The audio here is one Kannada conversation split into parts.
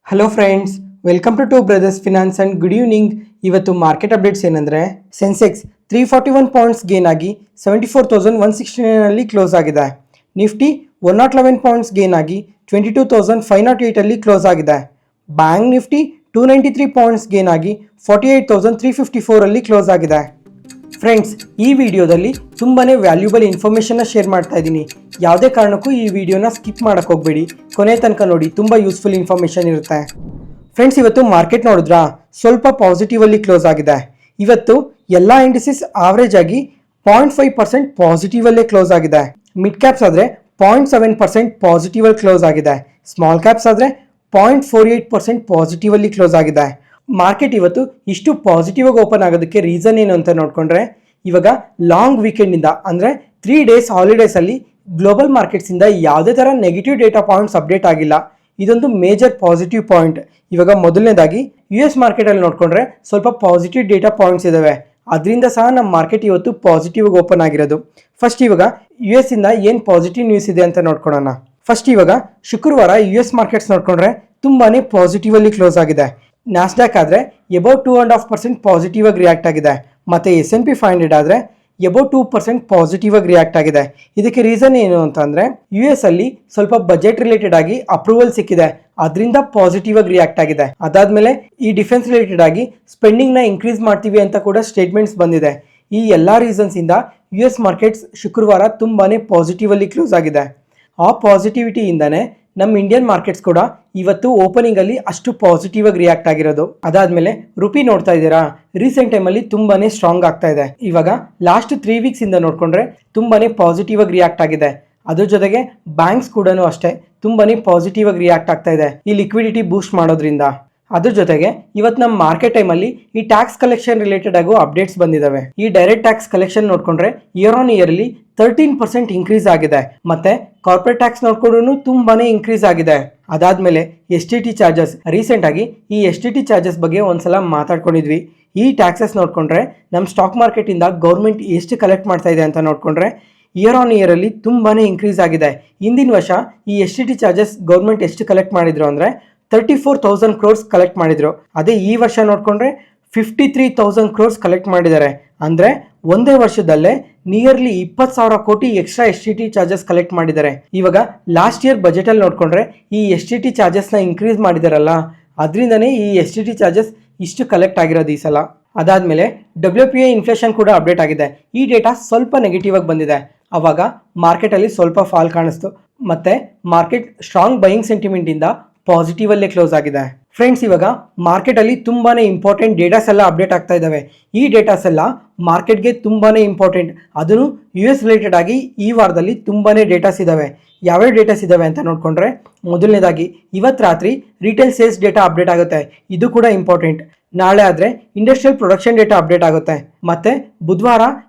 Hello friends, welcome to brothers finance and good evening. ಇವತ್ತು ಮಾರ್ಕೆಟ್ ಅಪ್ಡೇಟ್ಸ್ ಏನಂದರೆ, ಸೆನ್ಸೆಕ್ಸ್ 341 ಪಾಯಿಂಟ್ಸ್ ಗೇನ್ ಆಗಿ 74,169 ಕ್ಲೋಸ್ ಆಗಿದೆ. ನಿಫ್ಟಿ 111 ಪಾಯಿಂಟ್ಸ್ ಗೇನ್ ಆಗಿ 22,508 ಕ್ಲೋಸ್ ಆಗಿದೆ. ಬ್ಯಾಂಕ್ ನಿಫ್ಟಿ 293 ಪಾಯಿಂಟ್ಸ್ ಗೇನ್ ಆಗಿ 48,354 ಕ್ಲೋಸ್ ಆಗಿದೆ. ಫ್ರೆಂಡ್ಸ್, ಈ ವಿಡಿಯೋದಲ್ಲಿ ತುಂಬಾ ವ್ಯಾಲ್ಯೂಬಲ್ ಇನ್ಫಾರ್ಮೇಷನ್ನ ಶೇರ್ ಮಾಡ್ತಾ ಇದ್ದೀನಿ. ಯಾವುದೇ ಕಾರಣಕ್ಕೂ ಈ ವಿಡಿಯೋನ ಸ್ಕಿಪ್ ಮಾಡೋಕ್ಕೆ ಹೋಗಬೇಡಿ, ಕೊನೆ ತನಕ ನೋಡಿ, ತುಂಬ ಯೂಸ್ಫುಲ್ ಇನ್ಫಾರ್ಮೇಷನ್ ಇರುತ್ತೆ. ಫ್ರೆಂಡ್ಸ್, ಇವತ್ತು ಮಾರ್ಕೆಟ್ ನೋಡಿದ್ರಾ, ಸ್ವಲ್ಪ ಪಾಸಿಟಿವಲ್ಲಿ ಕ್ಲೋಸ್ ಆಗಿದೆ. ಇವತ್ತು ಎಲ್ಲ ಇಂಡಿಸಿಸ್ ಆವರೇಜ್ ಆಗಿ 0.5% ಪಾಸಿಟಿವಲ್ಲೇ ಕ್ಲೋಸ್ ಆಗಿದೆ. ಮಿಡ್ ಕ್ಯಾಪ್ಸ್ ಆದರೆ 0.7% ಪಾಸಿಟಿವಲ್ಲಿ ಕ್ಲೋಸ್ ಆಗಿದೆ. ಸ್ಮಾಲ್ ಕ್ಯಾಪ್ಸ್ ಆದರೆ 0.48% ಪಾಸಿಟಿವಲ್ಲಿ ಕ್ಲೋಸ್ ಆಗಿದೆ. ಮಾರ್ಕೆಟ್ ಇವತ್ತು ಇಷ್ಟು ಪಾಸಿಟಿವ್ ಆಗಿ ಓಪನ್ ಆಗೋದಕ್ಕೆ ರೀಸನ್ ಏನು ಅಂತ ನೋಡಿಕೊಂಡ್ರೆ, ಇವಾಗ ಲಾಂಗ್ ವೀಕೆಂಡಿಂದ ಅಂದರೆ 3 ಡೇಸ್ ಹಾಲಿಡೇಸಲ್ಲಿ ಗ್ಲೋಬಲ್ ಮಾರ್ಕೆಟ್ಸಿಂದ ಯಾವುದೇ ಥರ ನೆಗೆಟಿವ್ ಡೇಟಾ ಪಾಯಿಂಟ್ಸ್ ಅಪ್ಡೇಟ್ ಆಗಿಲ್ಲ. ಇದೊಂದು ಮೇಜರ್ ಪಾಸಿಟಿವ್ ಪಾಯಿಂಟ್. ಇವಾಗ ಮೊದಲನೇದಾಗಿ US ಮಾರ್ಕೆಟಲ್ಲಿ ನೋಡಿಕೊಂಡ್ರೆ ಸ್ವಲ್ಪ ಪಾಸಿಟಿವ್ ಡೇಟಾ ಪಾಯಿಂಟ್ಸ್ ಇದ್ದಾವೆ. ಅದರಿಂದ ಸಹ ನಮ್ಮ ಮಾರ್ಕೆಟ್ ಇವತ್ತು ಪಾಸಿಟಿವ್ ಆಗಿ ಓಪನ್ ಆಗಿರೋದು. ಫಸ್ಟ್ ಇವಾಗ US ಇಂದ ಏನು ಪಾಸಿಟಿವ್ ನ್ಯೂಸ್ ಇದೆ ಅಂತ ನೋಡ್ಕೊಳ್ಳೋಣ. ಫಸ್ಟ್ ಇವಾಗ ಶುಕ್ರವಾರ US ಮಾರ್ಕೆಟ್ಸ್ ನೋಡಿಕೊಂಡ್ರೆ ತುಂಬಾ ಪಾಸಿಟಿವಲ್ಲಿ ಕ್ಲೋಸ್ ಆಗಿದೆ. ನ್ಯಾಸ್ಡ್ಯಾಕ್ ಆದರೆ ಎಬೌಟ್ 2.5% ಪಾಸಿಟಿವ್ ಆಗಿ ರಿಯಾಕ್ಟ್ ಆಗಿದೆ. ಮತ್ತು S&P 500 ಆದರೆ ಎಬೌಟ್ 2% ಪಾಸಿಟಿವ್ ಆಗಿ ರಿಯಾಕ್ಟ್ ಆಗಿದೆ. ಇದಕ್ಕೆ ರೀಸನ್ ಏನು ಅಂತಂದರೆ, US ಅಲ್ಲಿ ಸ್ವಲ್ಪ ಬಜೆಟ್ ರಿಲೇಟೆಡ್ ಆಗಿ ಅಪ್ರೂವಲ್ ಸಿಕ್ಕಿದೆ, ಅದರಿಂದ ಪಾಸಿಟಿವ್ ಆಗಿ ರಿಯಾಕ್ಟ್ ಆಗಿದೆ. ಅದಾದಮೇಲೆ ಈ ಡಿಫೆನ್ಸ್ ರಿಲೇಟೆಡ್ ಆಗಿ ಸ್ಪೆಂಡಿಂಗ್ನ ಇನ್ಕ್ರೀಸ್ ಮಾಡ್ತೀವಿ ಅಂತ ಕೂಡ ಸ್ಟೇಟ್ಮೆಂಟ್ಸ್ ಬಂದಿದೆ. ಈ ಎಲ್ಲ ರೀಸನ್ಸಿಂದ US ಮಾರ್ಕೆಟ್ಸ್ ಶುಕ್ರವಾರ ತುಂಬಾ ಪಾಸಿಟಿವಲ್ಲಿ ಕ್ಲೋಸ್ ಆಗಿದೆ. ಆ ಪಾಸಿಟಿವಿಟಿಯಿಂದನೇ ನಮ್ಮ ಇಂಡಿಯನ್ ಮಾರ್ಕೆಟ್ಸ್ ಕೂಡ ಇವತ್ತು ಓಪನಿಂಗ್ ಅಲ್ಲಿ ಅಷ್ಟು ಪಾಸಿಟಿವ್ ಆಗಿ ರಿಯಾಕ್ಟ್ ಆಗಿರೋದು. ಅದಾದ್ಮೇಲೆ ರುಪಿ ನೋಡ್ತಾ ಇದ್ದೀರಾ, ರೀಸೆಂಟ್ ಟೈಮಲ್ಲಿ ತುಂಬಾನೇ ಸ್ಟ್ರಾಂಗ್ ಆಗ್ತಾ ಇದೆ. ಇವಾಗ ಲಾಸ್ಟ್ 3 ವೀಕ್ಸ್ ಇಂದ ನೋಡ್ಕೊಂಡ್ರೆ ತುಂಬಾನೇ ಪಾಸಿಟಿವ್ ಆಗಿ ರಿಯಾಕ್ಟ್ ಆಗಿದೆ. ಅದ್ರ ಜೊತೆಗೆ ಬ್ಯಾಂಕ್ಸ್ ಕೂಡ ಅಷ್ಟೇ ತುಂಬಾನೇ ಪಾಸಿಟಿವ್ ಆಗಿ ರಿಯಾಕ್ಟ್ ಆಗ್ತಾ ಇದೆ, ಈ ಲಿಕ್ವಿಡಿಟಿ ಬೂಸ್ಟ್ ಮಾಡೋದ್ರಿಂದ. ಅದ್ರ ಜೊತೆಗೆ ಇವತ್ತು ನಮ್ಮ ಮಾರ್ಕೆಟ್ ಟೈಮಲ್ಲಿ ಈ ಟ್ಯಾಕ್ಸ್ ಕಲೆಕ್ಷನ್ ರಿಲೇಟೆಡ್ ಆಗೋ ಅಪ್ಡೇಟ್ಸ್ ಬಂದಿದ್ದಾವೆ. ಈ ಡೈರೆಕ್ಟ್ ಟ್ಯಾಕ್ಸ್ ಕಲೆಕ್ಷನ್ ನೋಡ್ಕೊಂಡ್ರೆ ಇಯರ್ ಆನ್ ಇಯರ್ಲಿ 13% ಇನ್ಕ್ರೀಸ್ ಆಗಿದೆ. ಮತ್ತೆ ಕಾರ್ಪೊರೇಟ್ ಟ್ಯಾಕ್ಸ್ ನೋಡ್ಕೊಂಡ್ರು ತುಂಬಾನೇ ಇನ್ಕ್ರೀಸ್ ಆಗಿದೆ. ಅದಾದ್ಮೇಲೆ STT ಚಾರ್ಜಸ್, ರೀಸೆಂಟ್ ಆಗಿ ಈ STT ಚಾರ್ಜಸ್ ಬಗ್ಗೆ ಒಂದ್ಸಲ ಮಾತಾಡ್ಕೊಂಡಿದ್ವಿ. ಈ ಟ್ಯಾಕ್ಸಸ್ ನೋಡ್ಕೊಂಡ್ರೆ ನಮ್ಮ ಸ್ಟಾಕ್ ಮಾರ್ಕೆಟ್ ಇಂದ ಗೌರ್ಮೆಂಟ್ ಎಷ್ಟು ಕಲೆಕ್ಟ್ ಮಾಡ್ತಾ ಇದೆ ಅಂತ ನೋಡ್ಕೊಂಡ್ರೆ ಇಯರ್ ಆನ್ ಇಯರ್ ಅಲ್ಲಿ ತುಂಬಾನೇ ಇನ್ಕ್ರೀಸ್ ಆಗಿದೆ. ಹಿಂದಿನ ವರ್ಷ ಈ STT ಚಾರ್ಜಸ್ ಗೌರ್ಮೆಂಟ್ ಎಷ್ಟು ಕಲೆಕ್ಟ್ ಮಾಡಿದ್ರು ಅಂದ್ರೆ 34,000 crores ಕಲೆಕ್ಟ್ ಮಾಡಿದ್ರು. ಅದೇ ಈ ವರ್ಷ ನೋಡ್ಕೊಂಡ್ರೆ 53,000 crores ಕಲೆಕ್ಟ್ ಮಾಡಿದ್ದಾರೆ. ಅಂದ್ರೆ ಒಂದೇ ವರ್ಷದಲ್ಲೇ ನಿಯರ್ಲಿ 20,000 ಕೋಟಿ ಎಕ್ಸ್ಟ್ರಾ STT ಚಾರ್ಜಸ್ ಕಲೆಕ್ಟ್ ಮಾಡಿದ್ದಾರೆ. ಇವಾಗ ಲಾಸ್ಟ್ ಇಯರ್ ಬಜೆಟ್ ಅಲ್ಲಿ ನೋಡ್ಕೊಂಡ್ರೆ ಈ STT ಚಾರ್ಜಸ್ ನ ಇನ್ಕ್ರೀಸ್ ಮಾಡಿದಾರಲ್ಲ, ಅದರಿಂದನೇ ಈ STT ಚಾರ್ಜಸ್ ಇಷ್ಟು ಕಲೆಕ್ಟ್ ಆಗಿರೋದು ಈ ಸಲ. ಅದಾದ್ಮೇಲೆ WPI ಇನ್ಫ್ಲೇಷನ್ ಕೂಡ ಅಪ್ಡೇಟ್ ಆಗಿದೆ. ಈ ಡೇಟಾ ಸ್ವಲ್ಪ ನೆಗೆಟಿವ್ ಆಗಿ ಬಂದಿದೆ. ಅವಾಗ ಮಾರ್ಕೆಟ್ ಅಲ್ಲಿ ಸ್ವಲ್ಪ ಫಾಲ್ ಕಾಣಿಸ್ತು. ಮತ್ತೆ ಮಾರ್ಕೆಟ್ ಸ್ಟ್ರಾಂಗ್ ಬೈಯಿಂಗ್ ಸೆಂಟಿಮೆಂಟ್ ಇಂದ ಪಾಸಿಟಿವ್ ಅಲ್ಲೇ ಕ್ಲೋಸ್ ಆಗಿದೆ. ಫ್ರೆಂಡ್ಸ್, ಇವಾಗ ಮಾರ್ಕೆಟ್ ಅಲ್ಲಿ ತುಂಬಾನೇ ಇಂಪಾರ್ಟೆಂಟ್ ಡೇಟಾಸ್ ಎಲ್ಲ ಅಪ್ಡೇಟ್ ಆಗ್ತಾ ಇದಾವೆ. ಈ ಡೇಟಾಸ್ ಎಲ್ಲ ಮಾರ್ಕೆಟ್ಗೆ ತುಂಬಾನೇ ಇಂಪಾರ್ಟೆಂಟ್. ಅದನ್ನು US ರಿಲೇಟೆಡ್ ಆಗಿ ಈ ವಾರದಲ್ಲಿ ತುಂಬಾನೇ ಡೇಟಾಸ್ ಇದಾವೆ. ಯಾವ್ಯಾವ ಡೇಟಾಸ್ ಇದಾವೆ ಅಂತ ನೋಡ್ಕೊಂಡ್ರೆ, ಮೊದಲನೇದಾಗಿ ಇವತ್ತು ರಾತ್ರಿ ರಿಟೇಲ್ ಸೇಲ್ಸ್ ಡೇಟಾ ಅಪ್ಡೇಟ್ ಆಗುತ್ತೆ, ಇದು ಕೂಡ ಇಂಪಾರ್ಟೆಂಟ್. ನಾಳೆ ಆದರೆ ಇಂಡಸ್ಟ್ರಿಯಲ್ ಪ್ರೊಡಕ್ಷನ್ ಡೇಟಾ ಅಪ್ಡೇಟ್ ಆಗುತ್ತೆ. ಮತ್ತೆ ಬುಧವಾರ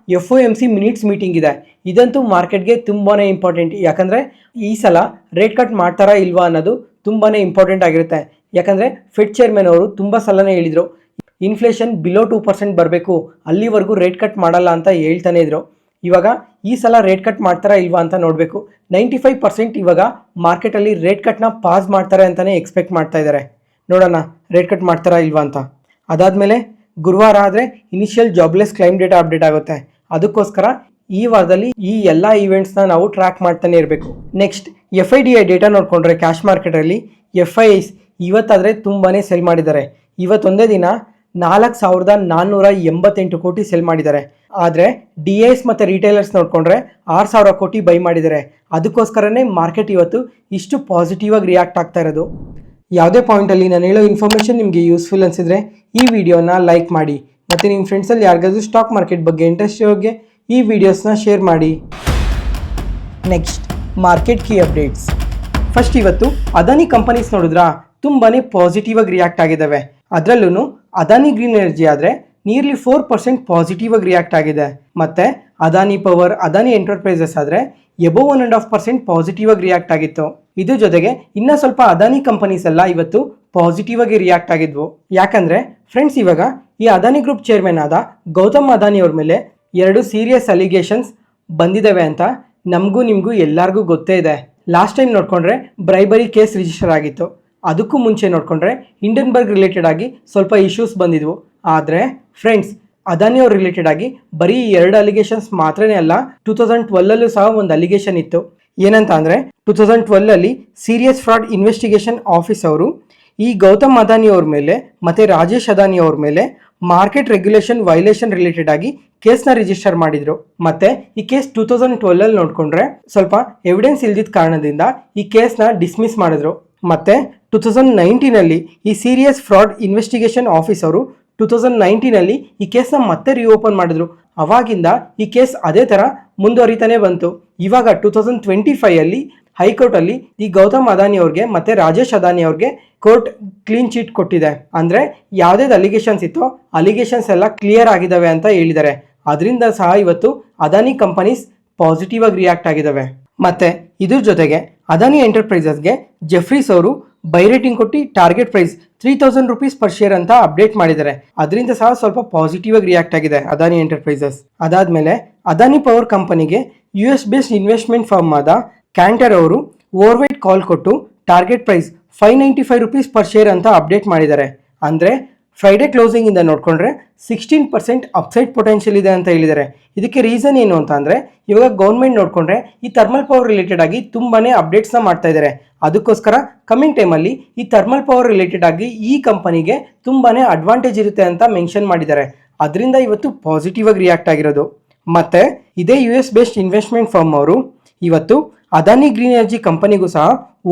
FOMC ಮಿನಿಟ್ಸ್ ಮೀಟಿಂಗ್ ಇದೆ. ಇದಂತೂ ಮಾರ್ಕೆಟ್ಗೆ ತುಂಬಾನೇ ಇಂಪಾರ್ಟೆಂಟ್. ಯಾಕಂದ್ರೆ ಈ ಸಲ ರೇಟ್ ಕಟ್ ಮಾಡ್ತಾರಾ ಇಲ್ವಾ ಅನ್ನೋದು ತುಂಬಾನೇ ಇಂಪಾರ್ಟೆಂಟ್ ಆಗಿರುತ್ತೆ. ಯಾಕಂದ್ರೆ ಫೆಡ್ ಚೇರ್ಮನ್ ಅವರು ತುಂಬಾ ಸಲನೇ ಹೇಳಿದ್ರು, ಇನ್ಫ್ಲೇಷನ್ ಬಿಲೋ 2% ಬರಬೇಕು, ಅಲ್ಲಿವರೆಗೂ ರೇಟ್ ಕಟ್ ಮಾಡಲ್ಲ ಅಂತ ಹೇಳ್ತಾನೆ ಇದ್ರು. ಇವಾಗ ಈ ಸಲ ರೇಟ್ ಕಟ್ ಮಾಡ್ತಾರಾ ಇಲ್ವಾ ಅಂತ ನೋಡಬೇಕು. 95% ಇವಾಗ ಮಾರ್ಕೆಟಲ್ಲಿ ರೇಟ್ ಕಟ್ನ ಪಾಸ್ ಮಾಡ್ತಾರೆ ಅಂತಾನೆ ಎಕ್ಸ್ಪೆಕ್ಟ್ ಮಾಡ್ತಾ ಇದ್ದಾರೆ. ನೋಡೋಣ ರೇಟ್ ಕಟ್ ಮಾಡ್ತಾರಾ ಇಲ್ವಾ ಅಂತ. ಅದಾದಮೇಲೆ ಗುರುವಾರ ಆದರೆ initial jobless claim data update ಆಗುತ್ತೆ. ಅದಕ್ಕೋಸ್ಕರ ಈ ವಾರದಲ್ಲಿ ಈ ಎಲ್ಲ ಈವೆಂಟ್ಸ್ನ ನಾವು ಟ್ರ್ಯಾಕ್ ಮಾಡ್ತಾನೆ ಇರಬೇಕು. ನೆಕ್ಸ್ಟ್ FIDI ಡೇಟಾ ನೋಡಿಕೊಂಡ್ರೆ ಕ್ಯಾಶ್ ಮಾರ್ಕೆಟಲ್ಲಿ FIIs ಇವತ್ತಾದರೆ ತುಂಬಾನೇ ಸೆಲ್ ಮಾಡಿದ್ದಾರೆ. ಇವತ್ತೊಂದೇ ದಿನ 4,488 ಕೋಟಿ ಸೆಲ್ ಮಾಡಿದ್ದಾರೆ. ಆದರೆ DIs ಮತ್ತು ರಿಟೇಲರ್ಸ್ ನೋಡಿಕೊಂಡ್ರೆ 6,000 ಕೋಟಿ ಬೈ ಮಾಡಿದ್ದಾರೆ. ಅದಕ್ಕೋಸ್ಕರನೇ ಮಾರ್ಕೆಟ್ ಇವತ್ತು ಇಷ್ಟು ಪಾಸಿಟಿವ್ ಆಗಿ ರಿಯಾಕ್ಟ್ ಆಗ್ತಾ ಇರೋದು. ಯಾವುದೇ ಪಾಯಿಂಟಲ್ಲಿ ನಾನು ಹೇಳೋ ಇನ್ಫಾರ್ಮೇಷನ್ ನಿಮಗೆ ಯೂಸ್ಫುಲ್ ಅನಿಸಿದ್ರೆ ಈ ವಿಡಿಯೋನ ಲೈಕ್ ಮಾಡಿ. ಮತ್ತು ನಿಮ್ಮ ಫ್ರೆಂಡ್ಸಲ್ಲಿ ಯಾರಿಗಾದ್ರೂ ಸ್ಟಾಕ್ ಮಾರ್ಕೆಟ್ ಬಗ್ಗೆ ಇಂಟ್ರೆಸ್ಟ್ ಇರೋರಿಗೆ ಈ ವಿಡಿಯೋಸ್ನ ಶೇರ್ ಮಾಡಿ. Next market key updates. First ಇವತ್ತು ಅದಾನಿ ಕಂಪನೀಸ್ ನೋಡಿದ್ರಾ, ತುಂಬಾನೇ ಪಾಸಿಟಿವ್ ಆಗಿ ರಿಯಾಕ್ಟ್ ಆಗಿದ್ದಾವೆ. ಅದರಲ್ಲೂ ಅದಾನಿ ಗ್ರೀನ್ ಎನರ್ಜಿ ಆದರೆ ನಿಯರ್ಲಿ 4% ಪಾಸಿಟಿವ್ ಆಗಿ ರಿಯಾಕ್ಟ್ ಆಗಿದೆ. ಮತ್ತೆ ಅದಾನಿ ಪವರ್, ಅದಾನಿ ಎಂಟರ್ಪ್ರೈಸಸ್ ಆದರೆ ಎಬೋ 1.5% ಪಾಸಿಟಿವ್ ಆಗಿ ರಿಯಾಕ್ಟ್ ಆಗಿತ್ತು. ಇದ್ರ ಜೊತೆಗೆ ಇನ್ನ ಸ್ವಲ್ಪ ಅದಾನಿ ಕಂಪನೀಸ್ ಎಲ್ಲ ಇವತ್ತು ಪಾಸಿಟಿವ್ ಆಗಿ ರಿಯಾಕ್ಟ್ ಆಗಿದ್ವು. ಯಾಕಂದ್ರೆ ಫ್ರೆಂಡ್ಸ್, ಇವಾಗ ಈ ಅದಾನಿ ಗ್ರೂಪ್ ಚೇರ್ಮನ್ ಆದ ಗೌತಮ್ ಅದಾನಿ ಅವ್ರ ಮೇಲೆ 2 ಸೀರಿಯಸ್ ಅಲಿಗೇಷನ್ಸ್ ಬಂದಿದ್ದಾವೆ ಅಂತ ನಮಗೂ ನಿಮಗೂ ಎಲ್ಲರಿಗೂ ಗೊತ್ತೇ ಇದೆ. ಲಾಸ್ಟ್ ಟೈಮ್ ನೋಡ್ಕೊಂಡ್ರೆ ಬ್ರೈಬರಿ ಕೇಸ್ ರಿಜಿಸ್ಟರ್ ಆಗಿತ್ತು. ಅದಕ್ಕೂ ಮುಂಚೆ ನೋಡಿಕೊಂಡ್ರೆ ಹಿಂಡನ್ಬರ್ಗ್ ರಿಲೇಟೆಡ್ ಆಗಿ ಸ್ವಲ್ಪ ಇಶ್ಯೂಸ್ ಬಂದಿದ್ವು. ಆದರೆ ಫ್ರೆಂಡ್ಸ್, ಅದಾನಿ ಅವ್ರ ರಿಲೇಟೆಡ್ ಆಗಿ ಬರೀ 2 ಅಲಿಗೇಷನ್ಸ್ ಮಾತ್ರನೇ ಅಲ್ಲ, 2012 ಸಹ ಒಂದು ಅಲಿಗೇಷನ್ ಇತ್ತು. ಏನಂತ ಅಂದರೆ 2012 ಸೀರಿಯಸ್ ಫ್ರಾಡ್ ಇನ್ವೆಸ್ಟಿಗೇಷನ್ ಆಫೀಸ್ ಅವರು ಈ ಗೌತಮ್ ಅದಾನಿ ಅವ್ರ ಮೇಲೆ ಮತ್ತು ರಾಜೇಶ್ ಅದಾನಿ ಅವ್ರ ಮೇಲೆ ಮಾರ್ಕೆಟ್ ರೆಗ್ಯುಲೇಷನ್ ವೈಲೇಷನ್ ರಿಲೇಟೆಡ್ ಆಗಿ ಕೇಸ್ನ ರಿಜಿಸ್ಟರ್ ಮಾಡಿದ್ರು. ಮತ್ತೆ ಈ ಕೇಸ್ 2012 ನೋಡಿಕೊಂಡ್ರೆ ಸ್ವಲ್ಪ ಎವಿಡೆನ್ಸ್ ಇಲ್ದಿದ್ದ ಕಾರಣದಿಂದ ಈ ಕೇಸ್ನ ಡಿಸ್ಮಿಸ್ ಮಾಡಿದ್ರು. ಮತ್ತೆ 2019 ಈ ಸೀರಿಯಸ್ ಫ್ರಾಡ್ ಇನ್ವೆಸ್ಟಿಗೇಷನ್ ಆಫೀಸ್ ಅವರು 2019 ಈ ಕೇಸ್ನ ಮತ್ತೆ ರಿಓಪನ್ ಮಾಡಿದ್ರು. ಅವಾಗಿಂದ ಈ ಕೇಸ್ ಅದೇ ಥರ ಮುಂದುವರಿತಾನೆ ಬಂತು. ಇವಾಗ 2025 ಹೈಕೋರ್ಟಲ್ಲಿ ಈ ಗೌತಮ್ ಅದಾನಿ ಅವ್ರಿಗೆ ಮತ್ತು ರಾಜೇಶ್ ಅದಾನಿ ಅವ್ರಿಗೆ ಕೋರ್ಟ್ ಕ್ಲೀನ್ ಚೀಟ್ ಕೊಟ್ಟಿದೆ. ಅಂದರೆ ಯಾವುದೇ ಅಲಿಗೇಷನ್ಸ್ ಇತ್ತೋ ಅಲಿಗೇಷನ್ಸ್ ಎಲ್ಲ ಕ್ಲಿಯರ್ ಆಗಿದ್ದಾವೆ ಅಂತ ಹೇಳಿದ್ದಾರೆ. ಅದರಿಂದ ಸಹ ಇವತ್ತು ಅದಾನಿ ಕಂಪನೀಸ್ ಪಾಸಿಟಿವ್ ಆಗಿ ರಿಯಾಕ್ಟ್ ಆಗಿದ್ದಾವೆ. ಮತ್ತು ಇದ್ರ ಜೊತೆಗೆ ಅದಾನಿ ಎಂಟರ್ಪ್ರೈಸಸ್ಗೆ ಜೆಫ್ರೀಸ್ ಅವರು ಬೈ ರೇಟಿಂಗ್ ಕೊಟ್ಟು target price 3000 rupees per share ಅಂತ ಅಪ್ಡೇಟ್ ಮಾಡಿದ್ದಾರೆ. ಅದರಿಂದ ಸಹ ಸ್ವಲ್ಪ ಪಾಸಿಟಿವ್ ಆಗಿ ರಿಯಾಕ್ಟ್ ಆಗಿದೆ ಅದಾನಿ ಎಂಟರ್ಪ್ರೈಸಸ್. ಅದಾದಮೇಲೆ ಅದಾನಿ ಪವರ್ ಕಂಪನಿಗೆ US ಬೇಸ್ಡ್ ಇನ್ವೆಸ್ಟ್ಮೆಂಟ್ ಫರ್ಮ್ ಆದ ಕ್ಯಾಂಟರ್ ಅವರು ಓವರ್ವೈಟ್ ಕಾಲ್ ಕೊಟ್ಟು target price 595 rupees per share ಅಂತ ಅಪ್ಡೇಟ್ ಮಾಡಿದ್ದಾರೆ. ಅಂದರೆ ಫ್ರೈಡೇ ಕ್ಲೋಸಿಂಗ್ ಇಂದ ನೋಡಿಕೊಂಡ್ರೆ 16% ಅಪ್ಸೈಡ್ ಪೊಟೆನ್ಷಿಯಲ್ ಇದೆ ಅಂತ ಹೇಳಿದ್ದಾರೆ. ಇದಕ್ಕೆ ರೀಸನ್ ಏನು ಅಂತ ಅಂದರೆ ಇವಾಗ ಗೌರ್ಮೆಂಟ್ ನೋಡಿಕೊಂಡ್ರೆ ಈ ಥರ್ಮಲ್ ಪವರ್ ರಿಲೇಟೆಡ್ ಆಗಿ ತುಂಬಾ ಅಪ್ಡೇಟ್ಸ್ನ ಮಾಡ್ತಾ ಇದ್ದಾರೆ. ಅದಕ್ಕೋಸ್ಕರ ಕಮಿಂಗ್ ಟೈಮಲ್ಲಿ ಈ ಥರ್ಮಲ್ ಪವರ್ ರಿಲೇಟೆಡ್ ಆಗಿ ಈ ಕಂಪನಿಗೆ ತುಂಬಾ ಅಡ್ವಾಂಟೇಜ್ ಇರುತ್ತೆ ಅಂತ ಮೆನ್ಷನ್ ಮಾಡಿದ್ದಾರೆ. ಅದರಿಂದ ಇವತ್ತು ಪಾಸಿಟಿವ್ ಆಗಿ ರಿಯಾಕ್ಟ್ ಆಗಿರೋದು. ಮತ್ತು ಇದೇ US ಬೇಸ್ಡ್ ಇನ್ವೆಸ್ಟ್ಮೆಂಟ್ ಫರ್ಮ್ ಅವರು ಇವತ್ತು ಅದಾನಿ ಗ್ರೀನ್ ಎನರ್ಜಿ ಕಂಪನಿಗೂ ಸಹ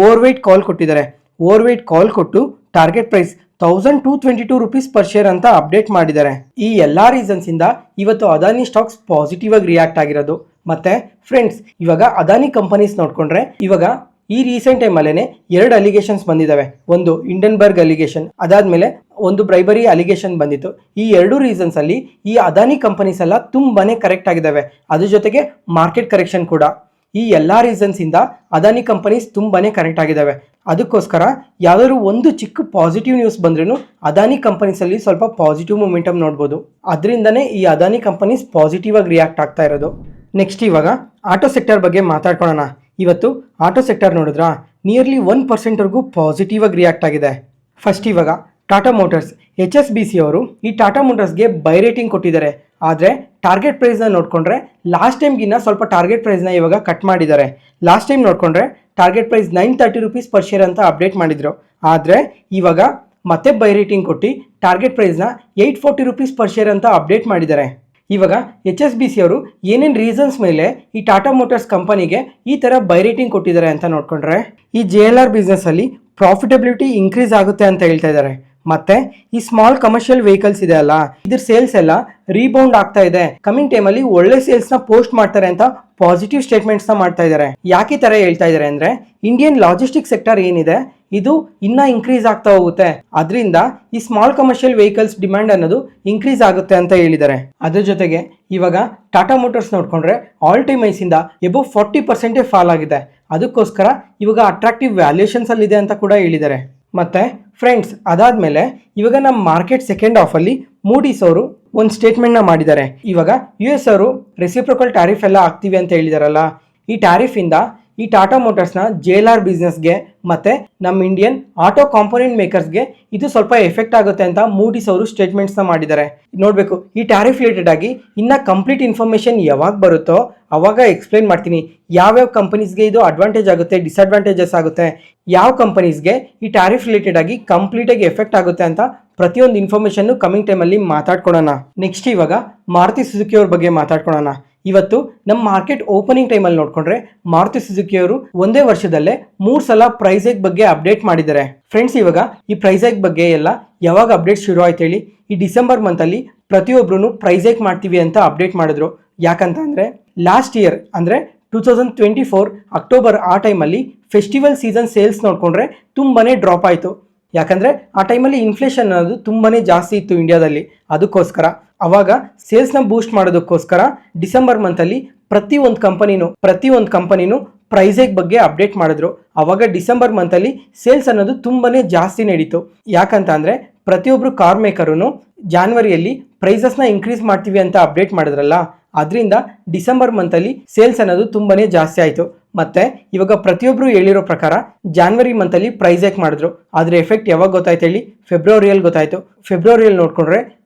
ಓವರ್ವೈಟ್ ಕಾಲ್ ಕೊಟ್ಟಿದ್ದಾರೆ. ಓವರ್ವೈಟ್ ಕಾಲ್ ಕೊಟ್ಟು target price 1222 rupees per share ಅಂತ ಅಪ್ಡೇಟ್ ಮಾಡಿದ್ದಾರೆ. ಈ ಎಲ್ಲ ರೀಸನ್ಸ್ ಇಂದ ಇವತ್ತು ಅದಾನಿ ಸ್ಟಾಕ್ಸ್ ಪಾಸಿಟಿವ್ ಆಗಿ ರಿಯಾಕ್ಟ್ ಆಗಿರೋದು. ಮತ್ತೆ ಫ್ರೆಂಡ್ಸ್, ಇವಾಗ ಅದಾನಿ ಕಂಪನೀಸ್ ನೋಡ್ಕೊಂಡ್ರೆ ಇವಾಗ ಈ ರೀಸೆಂಟ್ ಟೈಮಲ್ಲೇ 2 ಅಲಿಗೇಷನ್ಸ್ ಬಂದಿದ್ದಾವೆ. ಒಂದು ಹಿಂಡನ್ಬರ್ಗ್ ಅಲಿಗೇಷನ್, ಅದಾದ್ಮೇಲೆ ಒಂದು ಬ್ರೈಬರಿ ಅಲಿಗೇಷನ್ ಬಂದಿತ್ತು. ಈ 2 ರೀಸನ್ಸ್ ಅಲ್ಲಿ ಈ ಅದಾನಿ ಕಂಪನೀಸ್ ಎಲ್ಲ ತುಂಬಾನೇ ಕರೆಕ್ಟ್ ಆಗಿದ್ದಾವೆ. ಅದ್ರ ಜೊತೆಗೆ ಮಾರ್ಕೆಟ್ ಕರೆಕ್ಷನ್ ಕೂಡ. ಈ ಎಲ್ಲ ರೀಸನ್ಸ್ ಇಂದ ಅದಾನಿ ಕಂಪನೀಸ್ ತುಂಬಾನೇ ಕರೆಕ್ಟ್ ಆಗಿದ್ದಾವೆ. ಅದಕ್ಕೋಸ್ಕರ ಯಾವ್ದಾದ್ರು ಒಂದು ಚಿಕ್ಕ ಪಾಸಿಟಿವ್ ನ್ಯೂಸ್ ಬಂದ್ರೂ ಅದಾನಿ ಕಂಪನೀಸ್ ಅಲ್ಲಿ ಸ್ವಲ್ಪ ಪಾಸಿಟಿವ್ ಮೊಮೆಂಟಮ್ ನೋಡ್ಬೋದು. ಅದರಿಂದನೇ ಈ ಅದಾನಿ ಕಂಪನೀಸ್ ಪಾಸಿಟಿವ್ ಆಗಿ ರಿಯಾಕ್ಟ್ ಆಗ್ತಾ ಇರೋದು. ನೆಕ್ಸ್ಟ್ ಇವಾಗ ಆಟೋ ಸೆಕ್ಟರ್ ಬಗ್ಗೆ ಮಾತಾಡ್ಕೊಳ್ಳೋಣ. ಇವತ್ತು ಆಟೋ ಸೆಕ್ಟರ್ ನೋಡಿದ್ರಾ ನಿಯರ್ಲಿ 1%ವರೆಗೂ ಪಾಸಿಟಿವ್ ಆಗಿ ರಿಯಾಕ್ಟ್ ಆಗಿದೆ. ಫಸ್ಟ್ ಇವಾಗ ಟಾಟಾ ಮೋಟರ್ಸ್ HSBC ಅವರು ಈ ಟಾಟಾ ಮೋಟರ್ಸ್ಗೆ ಬೈ ರೇಟಿಂಗ್ ಕೊಟ್ಟಿದ್ದಾರೆ. ಆದರೆ ಟಾರ್ಗೆಟ್ ಪ್ರೈಸ್ನ ನೋಡಿಕೊಂಡ್ರೆ ಲಾಸ್ಟ್ ಟೈಮ್ಗಿನ್ನ ಸ್ವಲ್ಪ ಟಾರ್ಗೆಟ್ ಪ್ರೈಸ್ನ ಇವಾಗ ಕಟ್ ಮಾಡಿದ್ದಾರೆ. ಲಾಸ್ಟ್ ಟೈಮ್ ನೋಡಿಕೊಂಡ್ರೆ target price 930 rupees per share ಅಂತ ಅಪ್ಡೇಟ್ ಮಾಡಿದ್ರು. ಆದರೆ ಇವಾಗ ಮತ್ತೆ ಬೈ ರೇಟಿಂಗ್ ಕೊಟ್ಟು ಟಾರ್ಗೆಟ್ ಪ್ರೈಸ್ನ 840 ರೂಪೀಸ್ ಪರ್ ಶೇರ್ ಅಂತ ಅಪ್ಡೇಟ್ ಮಾಡಿದ್ದಾರೆ. ಇವಾಗ HSBC ಅವರು ಏನೇನು ರೀಸನ್ಸ್ ಮೇಲೆ ಈ ಟಾಟಾ ಮೋಟರ್ಸ್ ಕಂಪನಿಗೆ ಈ ಥರ ಬೈ ರೇಟಿಂಗ್ ಕೊಟ್ಟಿದ್ದಾರೆ ಅಂತ ನೋಡಿಕೊಂಡ್ರೆ ಈ JLR ಬಿಸ್ನೆಸ್ ಅಲ್ಲಿ ಪ್ರಾಫಿಟಬಿಲಿಟಿ ಇನ್ಕ್ರೀಸ್ ಆಗುತ್ತೆ ಅಂತ ಹೇಳ್ತಾ ಇದ್ದಾರೆ. ಮತ್ತೆ ಈ ಸ್ಮಾಲ್ ಕಮರ್ಷಿಯಲ್ ವೆಹಿಕಲ್ಸ್ ಇದೆ ಅಲ್ಲ, ಇದ್ರ ಸೇಲ್ಸ್ ಎಲ್ಲ ರೀಬೌಂಡ್ ಆಗ್ತಾ ಇದೆ. ಕಮಿಂಗ್ ಟೈಮಲ್ಲಿ ಒಳ್ಳೆ ಸೇಲ್ಸ್ ನ ಪೋಸ್ಟ್ ಮಾಡ್ತಾರೆ ಅಂತ ಪಾಸಿಟಿವ್ ಸ್ಟೇಟ್ಮೆಂಟ್ಸ್ ನ ಮಾಡ್ತಾ ಇದ್ದಾರೆ. ಯಾಕೆ ಈ ತರ ಹೇಳ್ತಾ ಇದ್ದಾರೆ ಅಂದ್ರೆ ಇಂಡಿಯನ್ ಲಾಜಿಸ್ಟಿಕ್ ಸೆಕ್ಟರ್ ಏನಿದೆ ಇದು ಇನ್ನ ಇನ್ಕ್ರೀಸ್ ಆಗ್ತಾ ಹೋಗುತ್ತೆ. ಅದರಿಂದ ಈ ಸ್ಮಾಲ್ ಕಮರ್ಷಿಯಲ್ ವೆಹಿಕಲ್ಸ್ ಡಿಮ್ಯಾಂಡ್ ಅನ್ನೋದು ಇನ್ಕ್ರೀಸ್ ಆಗುತ್ತೆ ಅಂತ ಹೇಳಿದ್ದಾರೆ. ಅದ್ರ ಜೊತೆಗೆ ಇವಾಗ ಟಾಟಾ ಮೋಟರ್ಸ್ ನೋಡ್ಕೊಂಡ್ರೆ ಆಲ್ ಟೈಮ್ ಐಸ್ ಇಂದ ಎಬೋ 40% ಫಾಲ್ ಆಗಿದೆ. ಅದಕ್ಕೋಸ್ಕರ ಇವಾಗ ಅಟ್ರಾಕ್ಟಿವ್ ವ್ಯಾಲ್ಯೂಯೇಷನ್ಸ್ ಅಲ್ಲಿ ಇದೆ ಅಂತ ಕೂಡ ಹೇಳಿದ್ದಾರೆ. ಮತ್ತೆ ಫ್ರೆಂಡ್ಸ್, ಅದಾದ್ಮೇಲೆ ಇವಾಗ ನಮ್ಮ ಮಾರ್ಕೆಟ್ ಸೆಕೆಂಡ್ ಹಾಫ್ ಅಲ್ಲಿ ಮೂಡೀಸ್ ಅವರು ಒಂದು ಸ್ಟೇಟ್ಮೆಂಟ್ ನ ಮಾಡಿದ್ದಾರೆ. ಇವಾಗ US ಅವರು ರೆಸಿಪ್ರೋಕಲ್ ಟ್ಯಾರಿಫ್ ಎಲ್ಲ ಆಗ್ತೀವಿ ಅಂತ ಹೇಳಿದಾರಲ್ಲ, ಈ ಟ್ಯಾರಿಫ್ ಇಂದ ಈ ಟಾಟಾ ಮೋಟರ್ಸ್ನ JLR ಬಿಸ್ನೆಸ್ಗೆ ಮತ್ತೆ ನಮ್ಮ ಇಂಡಿಯನ್ ಆಟೋ ಕಾಂಪೋನೆಂಟ್ ಮೇಕರ್ಸ್ಗೆ ಇದು ಸ್ವಲ್ಪ ಎಫೆಕ್ಟ್ ಆಗುತ್ತೆ ಅಂತ ಮೂಡೀಸ್ ಅವರು ಸ್ಟೇಟ್ಮೆಂಟ್ಸ್ನ ಮಾಡಿದ್ದಾರೆ. ನೋಡಬೇಕು ಈ ಟ್ಯಾರಿಫ್ ರಿಲೇಟೆಡ್ ಆಗಿ ಇನ್ನ ಕಂಪ್ಲೀಟ್ ಇನ್ಫಾರ್ಮೇಷನ್ ಯಾವಾಗ ಬರುತ್ತೋ ಅವಾಗ ಎಕ್ಸ್ಪ್ಲೈನ್ ಮಾಡ್ತೀನಿ. ಯಾವ್ಯಾವ ಕಂಪನೀಸ್ಗೆ ಇದು ಅಡ್ವಾಂಟೇಜ್ ಆಗುತ್ತೆ, ಡಿಸ್ಅಡ್ವಾಂಟೇಜಸ್ ಆಗುತ್ತೆ, ಯಾವ ಕಂಪನೀಸ್ಗೆ ಈ ಟ್ಯಾರಿಫ್ ರಿಲೇಟೆಡ್ ಆಗಿ ಕಂಪ್ಲೀಟಾಗಿ ಎಫೆಕ್ಟ್ ಆಗುತ್ತೆ ಅಂತ ಪ್ರತಿಯೊಂದು ಇನ್ಫಾರ್ಮೇಷನ್ ಕಮಿಂಗ್ ಟೈಮಲ್ಲಿ ಮಾತಾಡ್ಕೊಳ್ಳೋಣ. ನೆಕ್ಸ್ಟ್ ಇವಾಗ ಮಾರುತಿ ಸುಜುಕಿ ಅವ್ರ ಬಗ್ಗೆ ಮಾತಾಡ್ಕೊಳ್ಳೋಣ. ಇವತ್ತು ನಮ್ಮ ಮಾರ್ಕೆಟ್ ಓಪನಿಂಗ್ ಟೈಮಲ್ಲಿ ನೋಡ್ಕೊಂಡ್ರೆ ಮಾರುತಿ ಸುಜುಕಿ ಅವರು ಒಂದೇ ವರ್ಷದಲ್ಲೇ 3 ಸಲ ಪ್ರೈಸ್ ಹೈಕ್ ಬಗ್ಗೆ ಅಪ್ಡೇಟ್ ಮಾಡಿದ್ದಾರೆ. ಫ್ರೆಂಡ್ಸ್, ಇವಾಗ ಈ ಪ್ರೈಸ್ ಹೈಕ್ ಬಗ್ಗೆ ಎಲ್ಲ ಯಾವಾಗ ಅಪ್ಡೇಟ್ ಶುರು ಆಯ್ತು ಹೇಳಿ, ಈ ಡಿಸೆಂಬರ್ ಮಂತಲ್ಲಿ ಪ್ರತಿಯೊಬ್ಬರು ಪ್ರೈಸ್ ಹೈಕ್ ಮಾಡ್ತೀವಿ ಅಂತ ಅಪ್ಡೇಟ್ ಮಾಡಿದ್ರು. ಯಾಕಂತ ಅಂದರೆ ಲಾಸ್ಟ್ ಇಯರ್ ಅಂದರೆ 2024 ಅಕ್ಟೋಬರ್ ಆ ಟೈಮಲ್ಲಿ ಫೆಸ್ಟಿವಲ್ ಸೀಸನ್ ಸೇಲ್ಸ್ ನೋಡಿಕೊಂಡ್ರೆ ತುಂಬಾನೇ ಡ್ರಾಪ್ ಆಯಿತು. ಯಾಕಂದರೆ ಆ ಟೈಮಲ್ಲಿ ಇನ್ಫ್ಲೇಷನ್ ಅನ್ನೋದು ತುಂಬಾನೇ ಜಾಸ್ತಿ ಇತ್ತು ಇಂಡಿಯಾದಲ್ಲಿ. ಅದಕ್ಕೋಸ್ಕರ ಅವಾಗ ಸೇಲ್ಸ್ನ ಬೂಸ್ಟ್ ಮಾಡೋದಕ್ಕೋಸ್ಕರ ಡಿಸೆಂಬರ್ ಮಂತಲ್ಲಿ ಪ್ರತಿಯೊಂದು ಕಂಪನಿನೂ ಪ್ರೈಸ್ ಹೈಕ್ ಬಗ್ಗೆ ಅಪ್ಡೇಟ್ ಮಾಡಿದ್ರು. ಅವಾಗ ಡಿಸೆಂಬರ್ ಮಂತಲ್ಲಿ ಸೇಲ್ಸ್ ಅನ್ನೋದು ತುಂಬಾನೇ ಜಾಸ್ತಿ ನಡೀತು. ಯಾಕಂತ ಅಂದರೆ ಪ್ರತಿಯೊಬ್ಬರು ಕಾರ್ ಮೇಕರೂ ಜಾನ್ವರಿಯಲ್ಲಿ ಪ್ರೈಸಸ್ನ ಇನ್ಕ್ರೀಸ್ ಮಾಡ್ತೀವಿ ಅಂತ ಅಪ್ಡೇಟ್ ಮಾಡಿದ್ರಲ್ಲ, ಅದರಿಂದ ಡಿಸೆಂಬರ್ ಮಂತಲ್ಲಿ ಸೇಲ್ಸ್ ಅನ್ನೋದು ತುಂಬಾನೇ ಜಾಸ್ತಿ ಆಯಿತು. ಮತ್ತೆ ಇವಾಗ ಪ್ರತಿಯೊಬ್ಬರು ಹೇಳಿರೋ ಪ್ರಕಾರ ಜಾನ್ವರಿ ಮಂತಲ್ಲಿ ಪ್ರೈಸ್ ಹೈಕ್ ಮಾಡಿದ್ರು. ಅದರ ಎಫೆಕ್ಟ್ ಯಾವಾಗ ಗೊತ್ತಾಯ್ತು ಹೇಳಿ? ಫೆಬ್ರವರಿಯಲ್ಲಿ ಗೊತ್ತಾಯ್ತು. ಫೆಬ್ರವರಿಯಲ್ಲಿ ನೋಡ್ಕೊಂಡ್ರೆ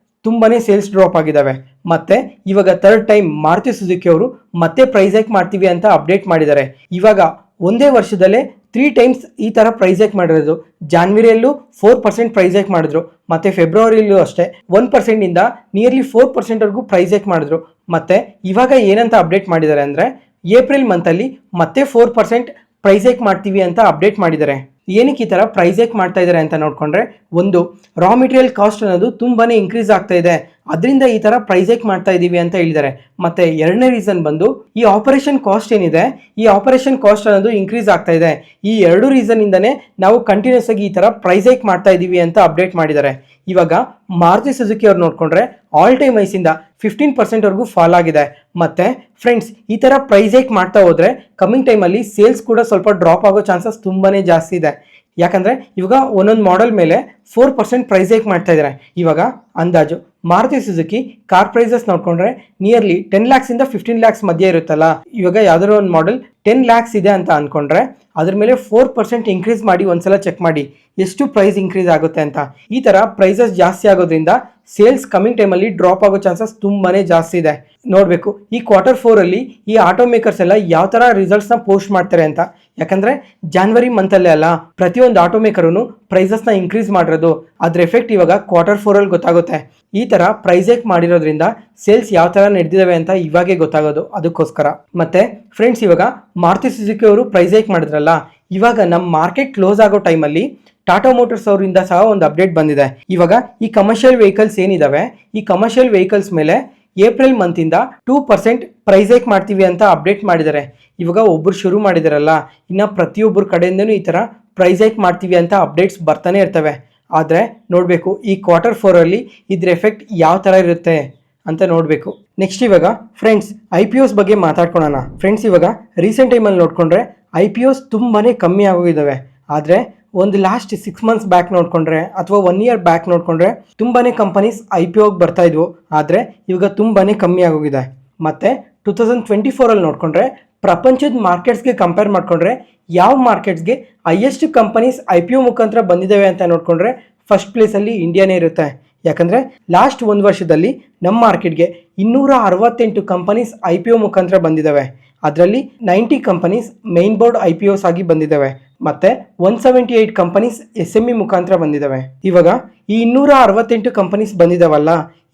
ತುಂಬಾನೇ ಸೇಲ್ಸ್ ಡ್ರಾಪ್ ಆಗಿದ್ದಾವೆ. ಮತ್ತೆ ಇವಾಗ ಥರ್ಡ್ ಟೈಮ್ ಮಾರುತಿ ಸುಜುಕಿ ಅವರು ಮತ್ತೆ ಪ್ರೈಸ್ ಹೈಕ್ ಮಾಡ್ತೀವಿ ಅಂತ ಅಪ್ಡೇಟ್ ಮಾಡಿದ್ದಾರೆ. ಇವಾಗ ಒಂದೇ ವರ್ಷದಲ್ಲೇ 3 ಟೈಮ್ಸ್ ಈ ಥರ ಪ್ರೈಸ್ ಹೈಕ್ ಮಾಡಿರೋದು. ಜಾನ್ವರಿಯಲ್ಲೂ 4% ಪ್ರೈಸ್ ಹೈಕ್ ಮಾಡಿದ್ರು, ಮತ್ತೆ ಫೆಬ್ರವರಿಯಲ್ಲೂ ಅಷ್ಟೇ 1% ಇಂದ ನಿಯರ್ಲಿ 4% ಪ್ರೈಸ್ ಹೈಕ್ ಮಾಡಿದ್ರು. ಮತ್ತೆ ಇವಾಗ ಏನಂತ ಅಪ್ಡೇಟ್ ಮಾಡಿದ್ದಾರೆ ಅಂದರೆ ಏಪ್ರಿಲ್ ಮಂತಲ್ಲಿ ಮತ್ತೆ 4% ಪ್ರೈಸ್ ಹೈಕ್ ಮಾಡ್ತೀವಿ ಅಂತ ಅಪ್ಡೇಟ್ ಮಾಡಿದ್ದಾರೆ. ಏನಕ್ಕೆ ಈ ಥರ ಪ್ರೈಸ್ ಹೈಕ್ ಮಾಡ್ತಾ ಇದ್ದಾರೆ ಅಂತ ನೋಡಿಕೊಂಡ್ರೆ, ಒಂದು ರಾ ಮೆಟೀರಿಯಲ್ ಕಾಸ್ಟ್ ಅನ್ನೋದು ತುಂಬಾನೇ ಇನ್ಕ್ರೀಸ್ ಆಗ್ತಾ ಇದೆ, ಅದರಿಂದ ಈ ಥರ ಪ್ರೈಸ್ ಹೈಕ್ ಮಾಡ್ತಾ ಇದ್ದೀವಿ ಅಂತ ಹೇಳಿದ್ದಾರೆ. ಮತ್ತೆ ಎರಡನೇ ರೀಸನ್ ಬಂದು ಈ ಆಪರೇಷನ್ ಕಾಸ್ಟ್ ಏನಿದೆ, ಈ ಆಪರೇಷನ್ ಕಾಸ್ಟ್ ಅನ್ನೋದು ಇನ್ಕ್ರೀಸ್ ಆಗ್ತಾ ಇದೆ. ಈ ಎರಡು ರೀಸನ್ ಇಂದನೇ ನಾವು ಕಂಟಿನ್ಯೂಸ್ ಆಗಿ ಈ ಥರ ಪ್ರೈಸ್ ಹೈಕ್ ಮಾಡ್ತಾ ಇದ್ದೀವಿ ಅಂತ ಅಪ್ಡೇಟ್ ಮಾಡಿದ್ದಾರೆ. ಇವಾಗ ಮಾರುತಿ ಸುಜುಕಿ ಅವ್ರು ನೋಡಿಕೊಂಡ್ರೆ ಆಲ್ ಟೈಮ್ ಐಸಿಂದ 15% ಫಾಲ್ ಆಗಿದೆ. ಮತ್ತೆ ಫ್ರೆಂಡ್ಸ್, ಈ ಥರ ಪ್ರೈಸ್ ಹೈಕ್ ಮಾಡ್ತಾ ಹೋದ್ರೆ ಕಮಿಂಗ್ ಟೈಮಲ್ಲಿ ಸೇಲ್ಸ್ ಕೂಡ ಸ್ವಲ್ಪ ಡ್ರಾಪ್ ಆಗೋ ಚಾನ್ಸಸ್ ತುಂಬಾನೇ ಜಾಸ್ತಿ ಇದೆ. ಯಾಕಂದರೆ ಇವಾಗ ಒಂದೊಂದು ಮಾಡೆಲ್ ಮೇಲೆ 4% ಪ್ರೈಸ್ ಹೈಕ್ ಮಾಡ್ತಾ ಇದ್ದಾರೆ. ಇವಾಗ ಅಂದಾಜು ಮಾರುತಿ ಸುಜುಕಿ ಕಾರ್ ಪ್ರೈಸಸ್ ನೋಡ್ಕೊಂಡ್ರೆ ನಿಯರ್ಲಿ 10 lakhs ಇಂದ 15 lakhs ಮಧ್ಯೆ ಇರುತ್ತಲ್ಲ. ಇವಾಗ ಯಾವ್ದಾದ್ರು ಒಂದು ಮಾಡೆಲ್ 10 lakhs ಇದೆ ಅಂತ ಅನ್ಕೊಂಡ್ರೆ ಅದ್ರ ಮೇಲೆ 4% ಇನ್ಕ್ರೀಸ್ ಮಾಡಿ ಒಂದ್ಸಲ ಚೆಕ್ ಮಾಡಿ ಎಷ್ಟು ಪ್ರೈಸ್ ಇನ್ಕ್ರೀಸ್ ಆಗುತ್ತೆ ಅಂತ. ಈ ಥರ ಪ್ರೈಸಸ್ ಜಾಸ್ತಿ ಆಗೋದ್ರಿಂದ ಸೇಲ್ಸ್ ಕಮಿಂಗ್ ಟೈಮಲ್ಲಿ ಡ್ರಾಪ್ ಆಗೋ ಚಾನ್ಸಸ್ ತುಂಬಾನೇ ಜಾಸ್ತಿ ಇದೆ. ನೋಡಬೇಕು ಈ Q4 ಅಲ್ಲಿ ಈ ಆಟೋ ಮೇಕರ್ಸ್ ಎಲ್ಲ ಯಾವ ಥರ ರಿಸಲ್ಟ್ಸ್ನ ಪೋಸ್ಟ್ ಮಾಡ್ತಾರೆ ಅಂತ. ಯಾಕಂದರೆ ಜಾನ್ವರಿ ಮಂತಲ್ಲೇ ಅಲ್ಲ ಪ್ರತಿಯೊಂದು ಆಟೋ ಮೇಕರೂ ಪ್ರೈಸಸ್ನ ಇನ್ಕ್ರೀಸ್ ಮಾಡಿರೋದು. ಅದ್ರ ಎಫೆಕ್ಟ್ ಇವಾಗ Q4 ಅಲ್ಲಿ ಗೊತ್ತಾಗುತ್ತೆ. ಈ ಥರ ಪ್ರೈಸ್ ಹೈಕ್ ಮಾಡಿರೋದ್ರಿಂದ ಸೇಲ್ಸ್ ಯಾವ ಥರ ನಡೆದಿದ್ದಾವೆ ಅಂತ ಇವಾಗೇ ಗೊತ್ತಾಗೋದು, ಅದಕ್ಕೋಸ್ಕರ. ಮತ್ತೆ ಫ್ರೆಂಡ್ಸ್, ಇವಾಗ ಮಾರುತಿ ಸುಜುಕಿ ಅವರು ಪ್ರೈಸ್ ಹೈಕ್ ಮಾಡಿದ್ರಲ್ಲ, ಇವಾಗ ನಮ್ಮ ಮಾರ್ಕೆಟ್ ಕ್ಲೋಸ್ ಆಗೋ ಟೈಮಲ್ಲಿ ಟಾಟಾ ಮೋಟರ್ಸ್ ಅವರಿಂದ ಸಹ ಒಂದು ಅಪ್ಡೇಟ್ ಬಂದಿದೆ. ಇವಾಗ ಈ ಕಮರ್ಷಿಯಲ್ ವೆಹಿಕಲ್ಸ್ ಏನಿದಾವೆ, ಈ ಕಮರ್ಷಿಯಲ್ ವೆಹಿಕಲ್ಸ್ ಮೇಲೆ ಏಪ್ರಿಲ್ ಮಂತಿಂದ 2% ಪ್ರೈಸ್ ಹೈಕ್ ಮಾಡ್ತೀವಿ ಅಂತ ಅಪ್ಡೇಟ್ ಮಾಡಿದ್ದಾರೆ. ಇವಾಗ ಒಬ್ಬರು ಶುರು ಮಾಡಿದಾರಲ್ಲ, ಇನ್ನು ಪ್ರತಿಯೊಬ್ಬರ ಕಡೆಯಿಂದನೂ ಈ ಥರ ಪ್ರೈಸ್ ಹೈಕ್ ಮಾಡ್ತೀವಿ ಅಂತ ಅಪ್ಡೇಟ್ಸ್ ಬರ್ತಾನೆ ಇರ್ತವೆ. ಆದರೆ ನೋಡಬೇಕು ಈ Q4 ಅಲ್ಲಿ ಇದ್ರ ಎಫೆಕ್ಟ್ ಯಾವ ಥರ ಇರುತ್ತೆ ಅಂತ ನೋಡಬೇಕು. ನೆಕ್ಸ್ಟ್ ಇವಾಗ ಫ್ರೆಂಡ್ಸ್ IPOs ಬಗ್ಗೆ ಮಾತಾಡ್ಕೊಳ್ಳೋಣ. ಫ್ರೆಂಡ್ಸ್, ಇವಾಗ ರೀಸೆಂಟ್ ಟೈಮಲ್ಲಿ ನೋಡಿಕೊಂಡ್ರೆ IPOs ತುಂಬಾ ಕಮ್ಮಿ ಆಗೋಗಿದ್ದಾವೆ. ಆದರೆ ಒಂದು ಲಾಸ್ಟ್ 6 months ಬ್ಯಾಕ್ ನೋಡಿಕೊಂಡ್ರೆ ಅಥವಾ 1 year ಬ್ಯಾಕ್ ನೋಡಿಕೊಂಡ್ರೆ ತುಂಬಾ ಕಂಪನೀಸ್ IPOಗೆ ಬರ್ತಾ ಇದ್ವು. ಆದರೆ ಇವಾಗ ತುಂಬಾ ಕಮ್ಮಿ ಆಗೋಗಿದೆ. ಮತ್ತು 2024 ಅಲ್ಲಿ ನೋಡಿಕೊಂಡ್ರೆ ಪ್ರಪಂಚದ ಮಾರ್ಕೆಟ್ಸ್ಗೆ ಕಂಪೇರ್ ಮಾಡಿಕೊಂಡ್ರೆ ಯಾವ ಮಾರ್ಕೆಟ್ಸ್ಗೆ ಹೈಯೆಸ್ಟ್ ಕಂಪನೀಸ್ IPO ಮುಖಾಂತರ ಬಂದಿದ್ದಾವೆ ಅಂತ ನೋಡಿಕೊಂಡ್ರೆ ಫಸ್ಟ್ ಪ್ಲೇಸಲ್ಲಿ ಇಂಡಿಯಾನೇ ಇರುತ್ತೆ. ಯಾಕಂದರೆ ಲಾಸ್ಟ್ ಒಂದು ವರ್ಷದಲ್ಲಿ ನಮ್ಮ ಮಾರ್ಕೆಟ್ಗೆ 268 ಕಂಪನೀಸ್ IPO ಮುಖಾಂತರ ಬಂದಿದ್ದಾವೆ. ಅದರಲ್ಲಿ 90 ಕಂಪನೀಸ್ ಮೈನ್ ಬೋರ್ಡ್ IPOs ಆಗಿ ಬಂದಿದ್ದಾವೆ. ಮತ್ತು 178 ಕಂಪನೀಸ್ SME ಮುಖಾಂತರ ಬಂದಿದ್ದಾವೆ. ಇವಾಗ ಈ 268 ಕಂಪನೀಸ್ ಬಂದಿದ್ದಾವಲ್ಲ,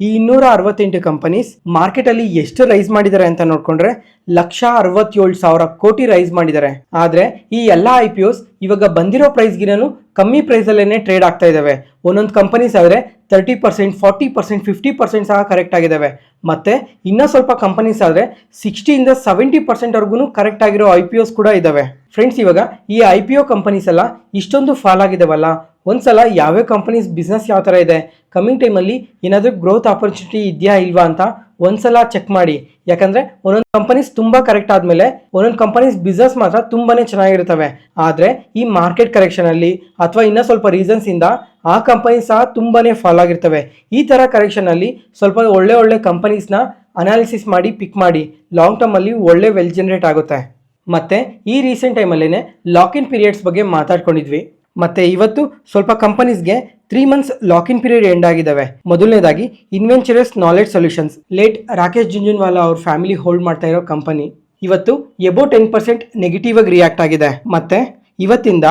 ಈ 268 ಕಂಪನೀಸ್ ಮಾರ್ಕೆಟಲ್ಲಿ ಎಷ್ಟು ರೈಸ್ ಮಾಡಿದ್ದಾರೆ ಅಂತ ನೋಡಿಕೊಂಡ್ರೆ 1,67,000 ಕೋಟಿ ರೈಸ್ ಮಾಡಿದ್ದಾರೆ. ಆದರೆ ಈ ಎಲ್ಲ IPOs ಇವಾಗ ಬಂದಿರೋ ಪ್ರೈಸ್ಗಿನೂ ಕಮ್ಮಿ ಪ್ರೈಸಲ್ಲೇ ಟ್ರೇಡ್ ಆಗ್ತಾ ಇದ್ದಾವೆ. ಒಂದೊಂದು ಕಂಪನೀಸ್ ಆದರೆ 30%, 40%, 50% ಸಹ ಕರೆಕ್ಟ್ ಆಗಿದ್ದಾವೆ. ಮತ್ತು ಇನ್ನೂ ಸ್ವಲ್ಪ ಕಂಪನೀಸ್ ಆದರೆ 60ಇಂದ 70%ವರೆಗೂ ಕರೆಕ್ಟ್ ಆಗಿರೋ IPOs ಕೂಡ ಇದ್ದಾವೆ. ಫ್ರೆಂಡ್ಸ್, ಇವಾಗ ಈ IPO ಕಂಪನೀಸ್ ಎಲ್ಲ ಇಷ್ಟೊಂದು ಫಾಲ್ ಆಗಿದ್ದಾವಲ್ಲ, ಒಂದ್ಸಲ ಯಾವ್ಯಾವ ಕಂಪನೀಸ್ ಬಿಸ್ನೆಸ್ ಯಾವ ಥರ ಇದೆ, ಕಮಿಂಗ್ ಟೈಮಲ್ಲಿ ಏನಾದರೂ ಗ್ರೋತ್ ಆಪರ್ಚುನಿಟಿ ಇದೆಯಾ ಇಲ್ವಾ ಅಂತ ಒಂದ್ಸಲ ಚೆಕ್ ಮಾಡಿ. ಯಾಕಂದರೆ ಒಂದೊಂದು ಕಂಪನೀಸ್ ತುಂಬ ಕರೆಕ್ಟ್ ಆದಮೇಲೆ ಒಂದೊಂದು ಕಂಪನೀಸ್ ಬಿಸ್ನೆಸ್ ಮಾತ್ರ ತುಂಬಾ ಚೆನ್ನಾಗಿರ್ತವೆ. ಆದರೆ ಈ ಮಾರ್ಕೆಟ್ ಕರೆಕ್ಷನಲ್ಲಿ ಅಥವಾ ಇನ್ನೂ ಸ್ವಲ್ಪ ರೀಸನ್ಸಿಂದ ಆ ಕಂಪನಿ ಸಹ ತುಂಬಾ ಫಾಲ್ ಆಗಿರ್ತವೆ. ಈ ಥರ ಕರೆಕ್ಷನಲ್ಲಿ ಸ್ವಲ್ಪ ಒಳ್ಳೆ ಕಂಪನೀಸ್ನ ಅನಾಲಿಸಿಸ್ ಮಾಡಿ ಪಿಕ್ ಮಾಡಿ, ಲಾಂಗ್ ಟರ್ಮಲ್ಲಿ ಒಳ್ಳೆ ವೆಲ್ ಜನರೇಟ್ ಆಗುತ್ತೆ. ಮತ್ತು ಈ ರೀಸೆಂಟ್ ಟೈಮಲ್ಲೇ ಲಾಕ್-ಇನ್ ಪೀರಿಯಡ್ಸ್ ಬಗ್ಗೆ ಮಾತಾಡ್ಕೊಂಡಿದ್ವಿ. ಮತ್ತು ಇವತ್ತು ಸ್ವಲ್ಪ ಕಂಪನೀಸ್ಗೆ 3 months ಲಾಕ್-ಇನ್ ಪೀರಿಯಡ್ ಎಂಡ್ ಆಗಿದ್ದಾವೆ. ಮೊದಲನೇದಾಗಿ inventurus knowledge solutions, late Rakesh Jhunjhunwala ಅವ್ರ ಫ್ಯಾಮಿಲಿ ಹೋಲ್ಡ್ ಮಾಡ್ತಾ ಇರೋ ಕಂಪನಿ, ಇವತ್ತು ಎಬೋ 10% ನೆಗೆಟಿವ್ ಆಗಿ ರಿಯಾಕ್ಟ್ ಆಗಿದೆ. ಮತ್ತು ಇವತ್ತಿಂದ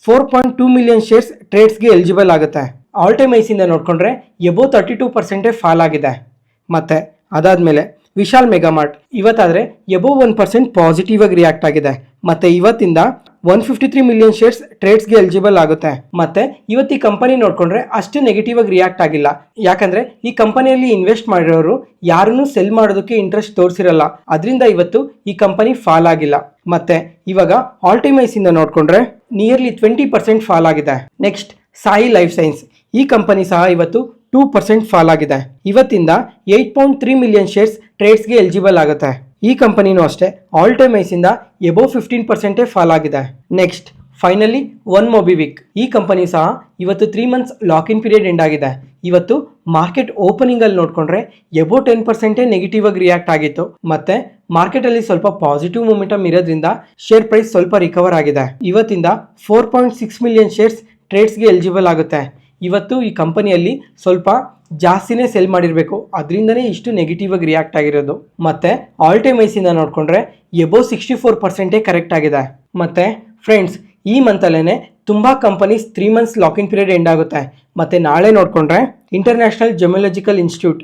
4.2 million ಶೇರ್ಸ್ ಟ್ರೇಡ್ಸ್ಗೆ ಎಲಿಜಿಬಲ್ ಆಗುತ್ತೆ. ಆಲ್ ಟೈಮ್ ಐಸಿಂದ ನೋಡಿಕೊಂಡ್ರೆ ಎಬೋ 32% ಫಾಲ್ ಆಗಿದೆ. ಮತ್ತು ಅದಾದಮೇಲೆ ವಿಶಾಲ್ ಮೆಗಾಮಾರ್ಟ್ ಇವತ್ತಾದರೆ ಎಬೋ 1% ಪಾಸಿಟಿವ್ ಆಗಿ ರಿಯಾಕ್ಟ್ ಆಗಿದೆ. ಮತ್ತು ಇವತ್ತಿಂದ 153 million ಶೇರ್ಸ್ ಟ್ರೇಡ್ಸ್ಗೆ ಎಲಿಜಿಬಲ್ ಆಗುತ್ತೆ. ಮತ್ತು ಇವತ್ತು ಈ ಕಂಪನಿ ನೋಡಿಕೊಂಡ್ರೆ ಅಷ್ಟು ನೆಗೆಟಿವ್ ಆಗಿ ರಿಯಾಕ್ಟ್ ಆಗಿಲ್ಲ. ಯಾಕಂದರೆ ಈ ಕಂಪನಿಯಲ್ಲಿ ಇನ್ವೆಸ್ಟ್ ಮಾಡಿರೋರು ಯಾರನ್ನೂ ಸೆಲ್ ಮಾಡೋದಕ್ಕೆ ಇಂಟ್ರೆಸ್ಟ್ ತೋರಿಸಿರಲ್ಲ, ಅದರಿಂದ ಇವತ್ತು ಈ ಕಂಪನಿ ಫಾಲ್ ಆಗಿಲ್ಲ. ಮತ್ತು ಇವಾಗ ಆಲ್ ಟೈಮ್ ಐಸಿಂದ ನೋಡಿಕೊಂಡ್ರೆ ನಿಯರ್ಲಿ 20% ಫಾಲ್ ಆಗಿದೆ. ನೆಕ್ಸ್ಟ್ ಸಾಯಿ ಲೈಫ್ ಸೈನ್ಸ್, ಈ ಕಂಪನಿ ಸಹ ಇವತ್ತು 2% ಫಾಲ್ ಆಗಿದೆ. ಇವತ್ತಿಂದ 8.3 million ಶೇರ್ಸ್ ಟ್ರೇಡ್ಸ್ಗೆ ಎಲಿಜಿಬಲ್ ಆಗುತ್ತೆ. ಈ ಕಂಪನಿನೂ ಅಷ್ಟೇ ಆಲ್ ಟೈಮ್ ಐಸಿಂದ ಎಬೋ 15% ಫಾಲ್ ಆಗಿದೆ. ನೆಕ್ಸ್ಟ್ ಫೈನಲಿ ಒನ್ ಮೊಬಿವಿಕ್, ಈ ಕಂಪನಿ ಸಹ ಇವತ್ತು 3 months ಲಾಕ್-ಇನ್ ಪೀರಿಯಡ್ ಎಂಡ್ ಆಗಿದೆ. ಇವತ್ತು ಮಾರ್ಕೆಟ್ ಓಪನಿಂಗ್ ಅಲ್ಲಿ ನೋಡ್ಕೊಂಡ್ರೆ ಎಬೋ 10% ನೆಗೆಟಿವ್ ಆಗಿ ರಿಯಾಕ್ಟ್ ಆಗಿತ್ತು. ಮತ್ತೆ ಮಾರ್ಕೆಟ್ ಅಲ್ಲಿ ಸ್ವಲ್ಪ ಪಾಸಿಟಿವ್ ಮೊಮೆಂಟಮ್ ಇರೋದ್ರಿಂದ ಶೇರ್ ಪ್ರೈಸ್ ಸ್ವಲ್ಪ ರಿಕವರ್ ಆಗಿದೆ. ಇವತ್ತಿಂದ 4.6 ಮಿಲಿಯನ್ ಶೇರ್ಸ್ ಟ್ರೇಡ್ಸ್ಗೆ ಎಲಿಜಿಬಲ್ ಆಗುತ್ತೆ. ಇವತ್ತು ಈ ಕಂಪನಿಯಲ್ಲಿ ಸ್ವಲ್ಪ ಜಾಸ್ತಿನೇ ಸೆಲ್ ಮಾಡಿರಬೇಕು, ಅದರಿಂದನೇ ಇಷ್ಟು ನೆಗೆಟಿವ್ ಆಗಿ ರಿಯಾಕ್ಟ್ ಆಗಿರೋದು. ಮತ್ತೆ ಆಲ್ ಟೈಮ್ ಐಸಿಂದ ನೋಡ್ಕೊಂಡ್ರೆ ಎಬೋ 64% ಕರೆಕ್ಟ್ ಆಗಿದೆ. ಮತ್ತೆ ಫ್ರೆಂಡ್ಸ್, ಈ ಮಂತಲ್ಲೇ ತುಂಬಾ companies 3 months lock in period end ಆಗುತ್ತೆ. ಮತ್ತೆ ನಾಳೆ ನೋಡ್ಕೊಂಡ್ರೆ ಇಂಟರ್ನ್ಯಾಷನಲ್ ಜೆಮೊಲಾಜಿಕಲ್ ಇನ್ಸ್ಟಿಟ್ಯೂಟ್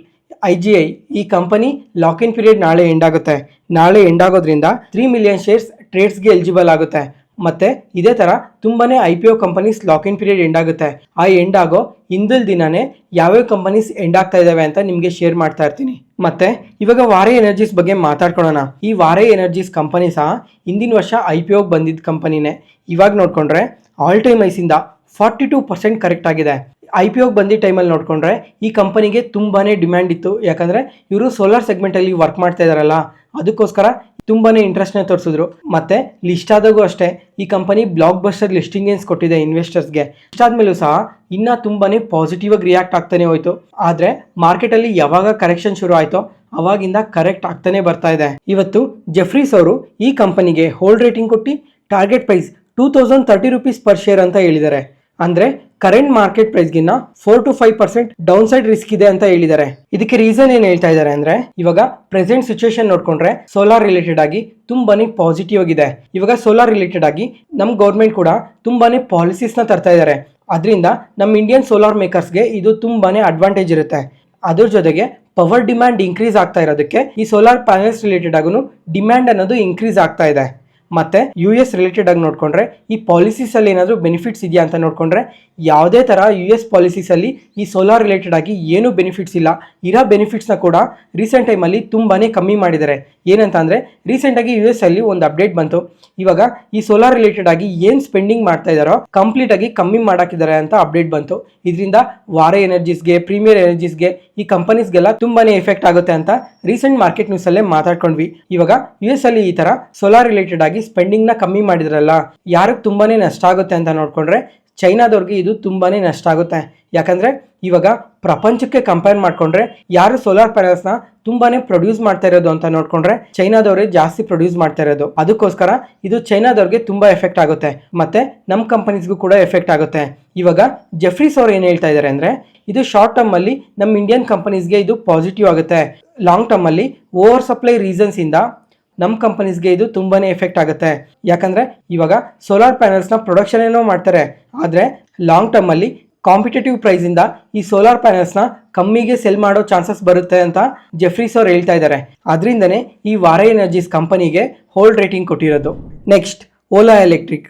IGI ಈ ಕಂಪನಿ ಲಾಕ್ ಇನ್ ಪೀರಿಯಡ್ ನಾಳೆ ಎಂಡ್ ಆಗುತ್ತೆ. ನಾಳೆ ಎಂಡ್ ಆಗೋದ್ರಿಂದ 3 ಮಿಲಿಯನ್ ಶೇರ್ಸ್ ಟ್ರೇಡ್ಸ್ಗೆ ಎಲಿಜಿಬಲ್ ಆಗುತ್ತೆ. ಮತ್ತೆ ಇದೇ ತರ ತುಂಬಾನೇ IPO companies lock in period end ಆಗುತ್ತೆ. ಆ ಎಂಡ್ ಆಗೋ ಹಿಂದಿನ ದಿನಾನೇ ಯಾವ್ಯಾವ ಕಂಪನೀಸ್ ಎಂಡ್ ಆಗ್ತಾ ಇದಾವೆ ಅಂತ ನಿಮ್ಗೆ ಶೇರ್ ಮಾಡ್ತಾ ಇರ್ತೀನಿ. ಮತ್ತೆ ಇವಾಗ ವಾರೆ ಎನರ್ಜೀಸ್ ಬಗ್ಗೆ ಮಾತಾಡ್ಕೊಳ್ಳೋಣ. ಈ ವಾರೆ ಎನರ್ಜೀಸ್ ಕಂಪನಿ ಸಹ ಹಿಂದಿನ ವರ್ಷ IPO ಬಂದಿದ್ದ ಕಂಪನಿನೇ. ಇವಾಗ ನೋಡ್ಕೊಂಡ್ರೆ ಆಲ್ ಟೈಮ್ ಐಸಿಂದ 42% ಕರೆಕ್ಟ್ ಆಗಿದೆ. IPO ಬಂದಿದ್ದ ಟೈಮಲ್ಲಿ ನೋಡ್ಕೊಂಡ್ರೆ ಈ ಕಂಪನಿಗೆ ತುಂಬಾನೇ ಡಿಮ್ಯಾಂಡ್ ಇತ್ತು. ಯಾಕಂದ್ರೆ ಇವರು ಸೋಲಾರ್ ಸೆಗ್ಮೆಂಟ್ ಅಲ್ಲಿ ವರ್ಕ್ ಮಾಡ್ತಾ ಇದಾರಲ್ಲ, ಅದಕ್ಕೋಸ್ಕರ ತುಂಬಾನೇ ಇಂಟ್ರೆಸ್ಟ್ನ ತೋರಿಸಿದ್ರು. ಮತ್ತೆ ಲಿಸ್ಟ್ ಆದಾಗೂ ಅಷ್ಟೇ ಈ ಕಂಪನಿ ಬ್ಲಾಕ್ ಬಸ್ಟರ್ ಲಿಸ್ಟಿಂಗ್ ಏನ್ಸ್ ಕೊಟ್ಟಿದೆ ಇನ್ವೆಸ್ಟರ್ಸ್ಗೆ. ಲಿಸ್ಟ್ ಆದ್ಮೇಲೂ ಸಹ ಇನ್ನ ತುಂಬಾನೇ ಪಾಸಿಟಿವ್ ಆಗಿ ರಿಯಾಕ್ಟ್ ಆಗ್ತಾನೆ ಹೋಯ್ತು. ಆದ್ರೆ ಮಾರ್ಕೆಟ್ ಅಲ್ಲಿ ಯಾವಾಗ ಕರೆಕ್ಷನ್ ಶುರು ಆಯ್ತೋ ಅವಾಗಿಂದ ಕರೆಕ್ಟ್ ಆಗ್ತಾನೆ ಬರ್ತಾ ಇದೆ. ಇವತ್ತು ಜೆಫ್ರೀಸ್ ಅವರು ಈ ಕಂಪನಿಗೆ ಹೋಲ್ಡ್ ರೇಟಿಂಗ್ ಕೊಟ್ಟು target price 2030 rupees per share ಅಂತ ಹೇಳಿದ್ದಾರೆ. ಅಂದ್ರೆ ಕರೆಂಟ್ ಮಾರ್ಕೆಟ್ ಪ್ರೈಸ್ಗಿನ್ನ 4 to 5% ಡೌನ್ ಸೈಡ್ ರಿಸ್ಕ್ ಇದೆ ಅಂತ ಹೇಳಿದ್ದಾರೆ. ಇದಕ್ಕೆ ರೀಸನ್ ಏನ್ ಹೇಳ್ತಾ ಇದ್ದಾರೆ ಅಂದ್ರೆ, ಇವಾಗ ಪ್ರೆಸೆಂಟ್ ಸಿಚುವೇಶನ್ ನೋಡ್ಕೊಂಡ್ರೆ ಸೋಲಾರ್ ರಿಲೇಟೆಡ್ ಆಗಿ ತುಂಬಾನೇ ಪಾಸಿಟಿವ್ ಆಗಿದೆ. ಇವಾಗ ಸೋಲಾರ್ ರಿಲೇಟೆಡ್ ಆಗಿ ನಮ್ ಗೌರ್ಮೆಂಟ್ ಕೂಡ ತುಂಬಾನೇ ಪಾಲಿಸೀಸ್ ನ ತರ್ತಾ ಇದ್ದಾರೆ. ಅದರಿಂದ ನಮ್ಮ ಇಂಡಿಯನ್ ಸೋಲಾರ್ ಮೇಕರ್ಸ್ಗೆ ಇದು ತುಂಬಾನೇ ಅಡ್ವಾಂಟೇಜ್ ಇರುತ್ತೆ. ಅದ್ರ ಜೊತೆಗೆ ಪವರ್ ಡಿಮ್ಯಾಂಡ್ ಇನ್ಕ್ರೀಸ್ ಆಗ್ತಾ ಇರೋದಕ್ಕೆ ಈ ಸೋಲಾರ್ ಪ್ಯಾನೆಲ್ಸ್ ರಿಲೇಟೆಡ್ ಆಗೂ ಡಿಮ್ಯಾಂಡ್ ಅನ್ನೋದು ಇನ್ಕ್ರೀಸ್ ಆಗ್ತಾ ಇದೆ. ಮತ್ತೆ US ರಿಲೇಟೆಡ್ ಆಗಿ ನೋಡ್ಕೊಂಡ್ರೆ ಈ ಪಾಲಿಸೀಸ್ ಅಲ್ಲಿ ಏನಾದರೂ ಬೆನಿಫಿಟ್ಸ್ ಇದೆಯಾ ಅಂತ ನೋಡ್ಕೊಂಡ್ರೆ ಯಾವುದೇ ತರ US ಪಾಲಿಸೀಸ್ ಅಲ್ಲಿ ಈ ಸೋಲಾರ್ ರಿಲೇಟೆಡ್ ಆಗಿ ಏನು ಬೆನಿಫಿಟ್ಸ್ ಇಲ್ಲ. ಇರೋ ಬೆನಿಫಿಟ್ಸ್ ನ ಕೂಡ ರೀಸೆಂಟ್ ಟೈಮ್ ಅಲ್ಲಿ ತುಂಬಾನೇ ಕಮ್ಮಿ ಮಾಡಿದ್ದಾರೆ. ಏನಂತ ಅಂದ್ರೆ ರೀಸೆಂಟ್ ಆಗಿ US ಅಲ್ಲಿ ಒಂದು ಅಪ್ಡೇಟ್ ಬಂತು. ಇವಾಗ ಈ ಸೋಲಾರ್ ರಿಲೇಟೆಡ್ ಆಗಿ ಏನ್ ಸ್ಪೆಂಡಿಂಗ್ ಮಾಡ್ತಾ ಇದಾರೋ ಕಂಪ್ಲೀಟ್ ಆಗಿ ಕಮ್ಮಿ ಮಾಡಾಕಿದ್ದಾರೆ ಅಂತ ಅಪ್ಡೇಟ್ ಬಂತು. ಇದರಿಂದ ವಾರೆ ಎನರ್ಜೀಸ್ಗೆ, ಪ್ರೀಮಿಯರ್ ಎನರ್ಜೀಸ್ಗೆ, ಈ ಕಂಪನೀಸ್ಗೆಲ್ಲ ತುಂಬಾನೇ ಎಫೆಕ್ಟ್ ಆಗುತ್ತೆ ಅಂತ ರೀಸೆಂಟ್ ಮಾರ್ಕೆಟ್ ನ್ಯೂಸ್ ಅಲ್ಲೇ ಮಾತಾಡ್ಕೊಂಡ್ವಿ. ಇವಾಗ US ಅಲ್ಲಿ ಈ ತರ ಸೋಲಾರ್ ರಿಲೇಟೆಡ್ ಆಗಿ ಸ್ಪೆಂಡಿಂಗ್ ನ ಕಮ್ಮಿ ಮಾಡಿದ್ರಲ್ಲ, ಯಾರಿಗೆ ತುಂಬಾನೇ ನಷ್ಟ ಆಗುತ್ತೆ ಅಂತ ನೋಡ್ಕೊಂಡ್ರೆ ಚೈನಾದವ್ರಿಗೆ ಇದು ತುಂಬಾನೇ ನಷ್ಟ ಆಗುತ್ತೆ. ಯಾಕಂದ್ರೆ ಇವಾಗ ಪ್ರಪಂಚಕ್ಕೆ ಕಂಪೇರ್ ಮಾಡ್ಕೊಂಡ್ರೆ ಯಾರು ಸೋಲಾರ್ ಪ್ಯಾನೆಲ್ಸ್ ನ ತುಂಬಾನೇ ಪ್ರೊಡ್ಯೂಸ್ ಮಾಡ್ತಾ ಇರೋದು ಅಂತ ನೋಡ್ಕೊಂಡ್ರೆ ಚೈನಾದವರೇ ಜಾಸ್ತಿ ಪ್ರೊಡ್ಯೂಸ್ ಮಾಡ್ತಾ ಇರೋದು. ಅದಕ್ಕೋಸ್ಕರ ಇದು ಚೈನಾದವ್ರಿಗೆ ತುಂಬಾ ಎಫೆಕ್ಟ್ ಆಗುತ್ತೆ. ಮತ್ತೆ ನಮ್ ಕಂಪನೀಸ್ಗೂ ಕೂಡ ಎಫೆಕ್ಟ್ ಆಗುತ್ತೆ. ಇವಾಗ ಜೆಫ್ರೀಸ್ ಅವ್ರು ಏನ್ ಹೇಳ್ತಾ ಇದಾರೆ ಅಂದ್ರೆ, ಇದು ಶಾರ್ಟ್ ಟರ್ಮ್ ಅಲ್ಲಿ ನಮ್ಮ ಇಂಡಿಯನ್ ಕಂಪನೀಸ್ಗೆ ಇದು ಪಾಸಿಟಿವ್ ಆಗುತ್ತೆ. ಲಾಂಗ್ ಟರ್ಮ್ ಅಲ್ಲಿ ಓವರ್ ಸಪ್ಲೈ ರೀಸನ್ಸ್ ಇಂದ ನಮ್ಮ ಕಂಪನೀಸ್ಗೆ ಇದು ತುಂಬಾನೇ ಎಫೆಕ್ಟ್ ಆಗುತ್ತೆ. ಯಾಕಂದ್ರೆ ಇವಾಗ ಸೋಲಾರ್ ಪ್ಯಾನೆಲ್ಸ್ ನ ಪ್ರೊಡಕ್ಷನ್ ಏನೋ ಮಾಡ್ತಾರೆ, ಆದ್ರೆ ಲಾಂಗ್ ಟರ್ಮ್ ಅಲ್ಲಿ ಕಾಂಪಿಟೇಟಿವ್ ಪ್ರೈಸ್ ಇಂದ ಈ ಸೋಲಾರ್ ಪ್ಯಾನೆಲ್ಸ್ ನ ಕಮ್ಮಿಗೆ ಸೆಲ್ ಮಾಡೋ ಚಾನ್ಸಸ್ ಬರುತ್ತೆ ಅಂತ ಜೆಫ್ರೀಸ್ ಅವ್ರು ಹೇಳ್ತಾ ಇದ್ದಾರೆ. ಅದರಿಂದನೇ ಈ ವಾರೆ ಎನರ್ಜೀಸ್ ಕಂಪನಿಗೆ ಹೋಲ್ಡ್ ರೇಟಿಂಗ್ ಕೊಟ್ಟಿರೋದು. Next Ola electric.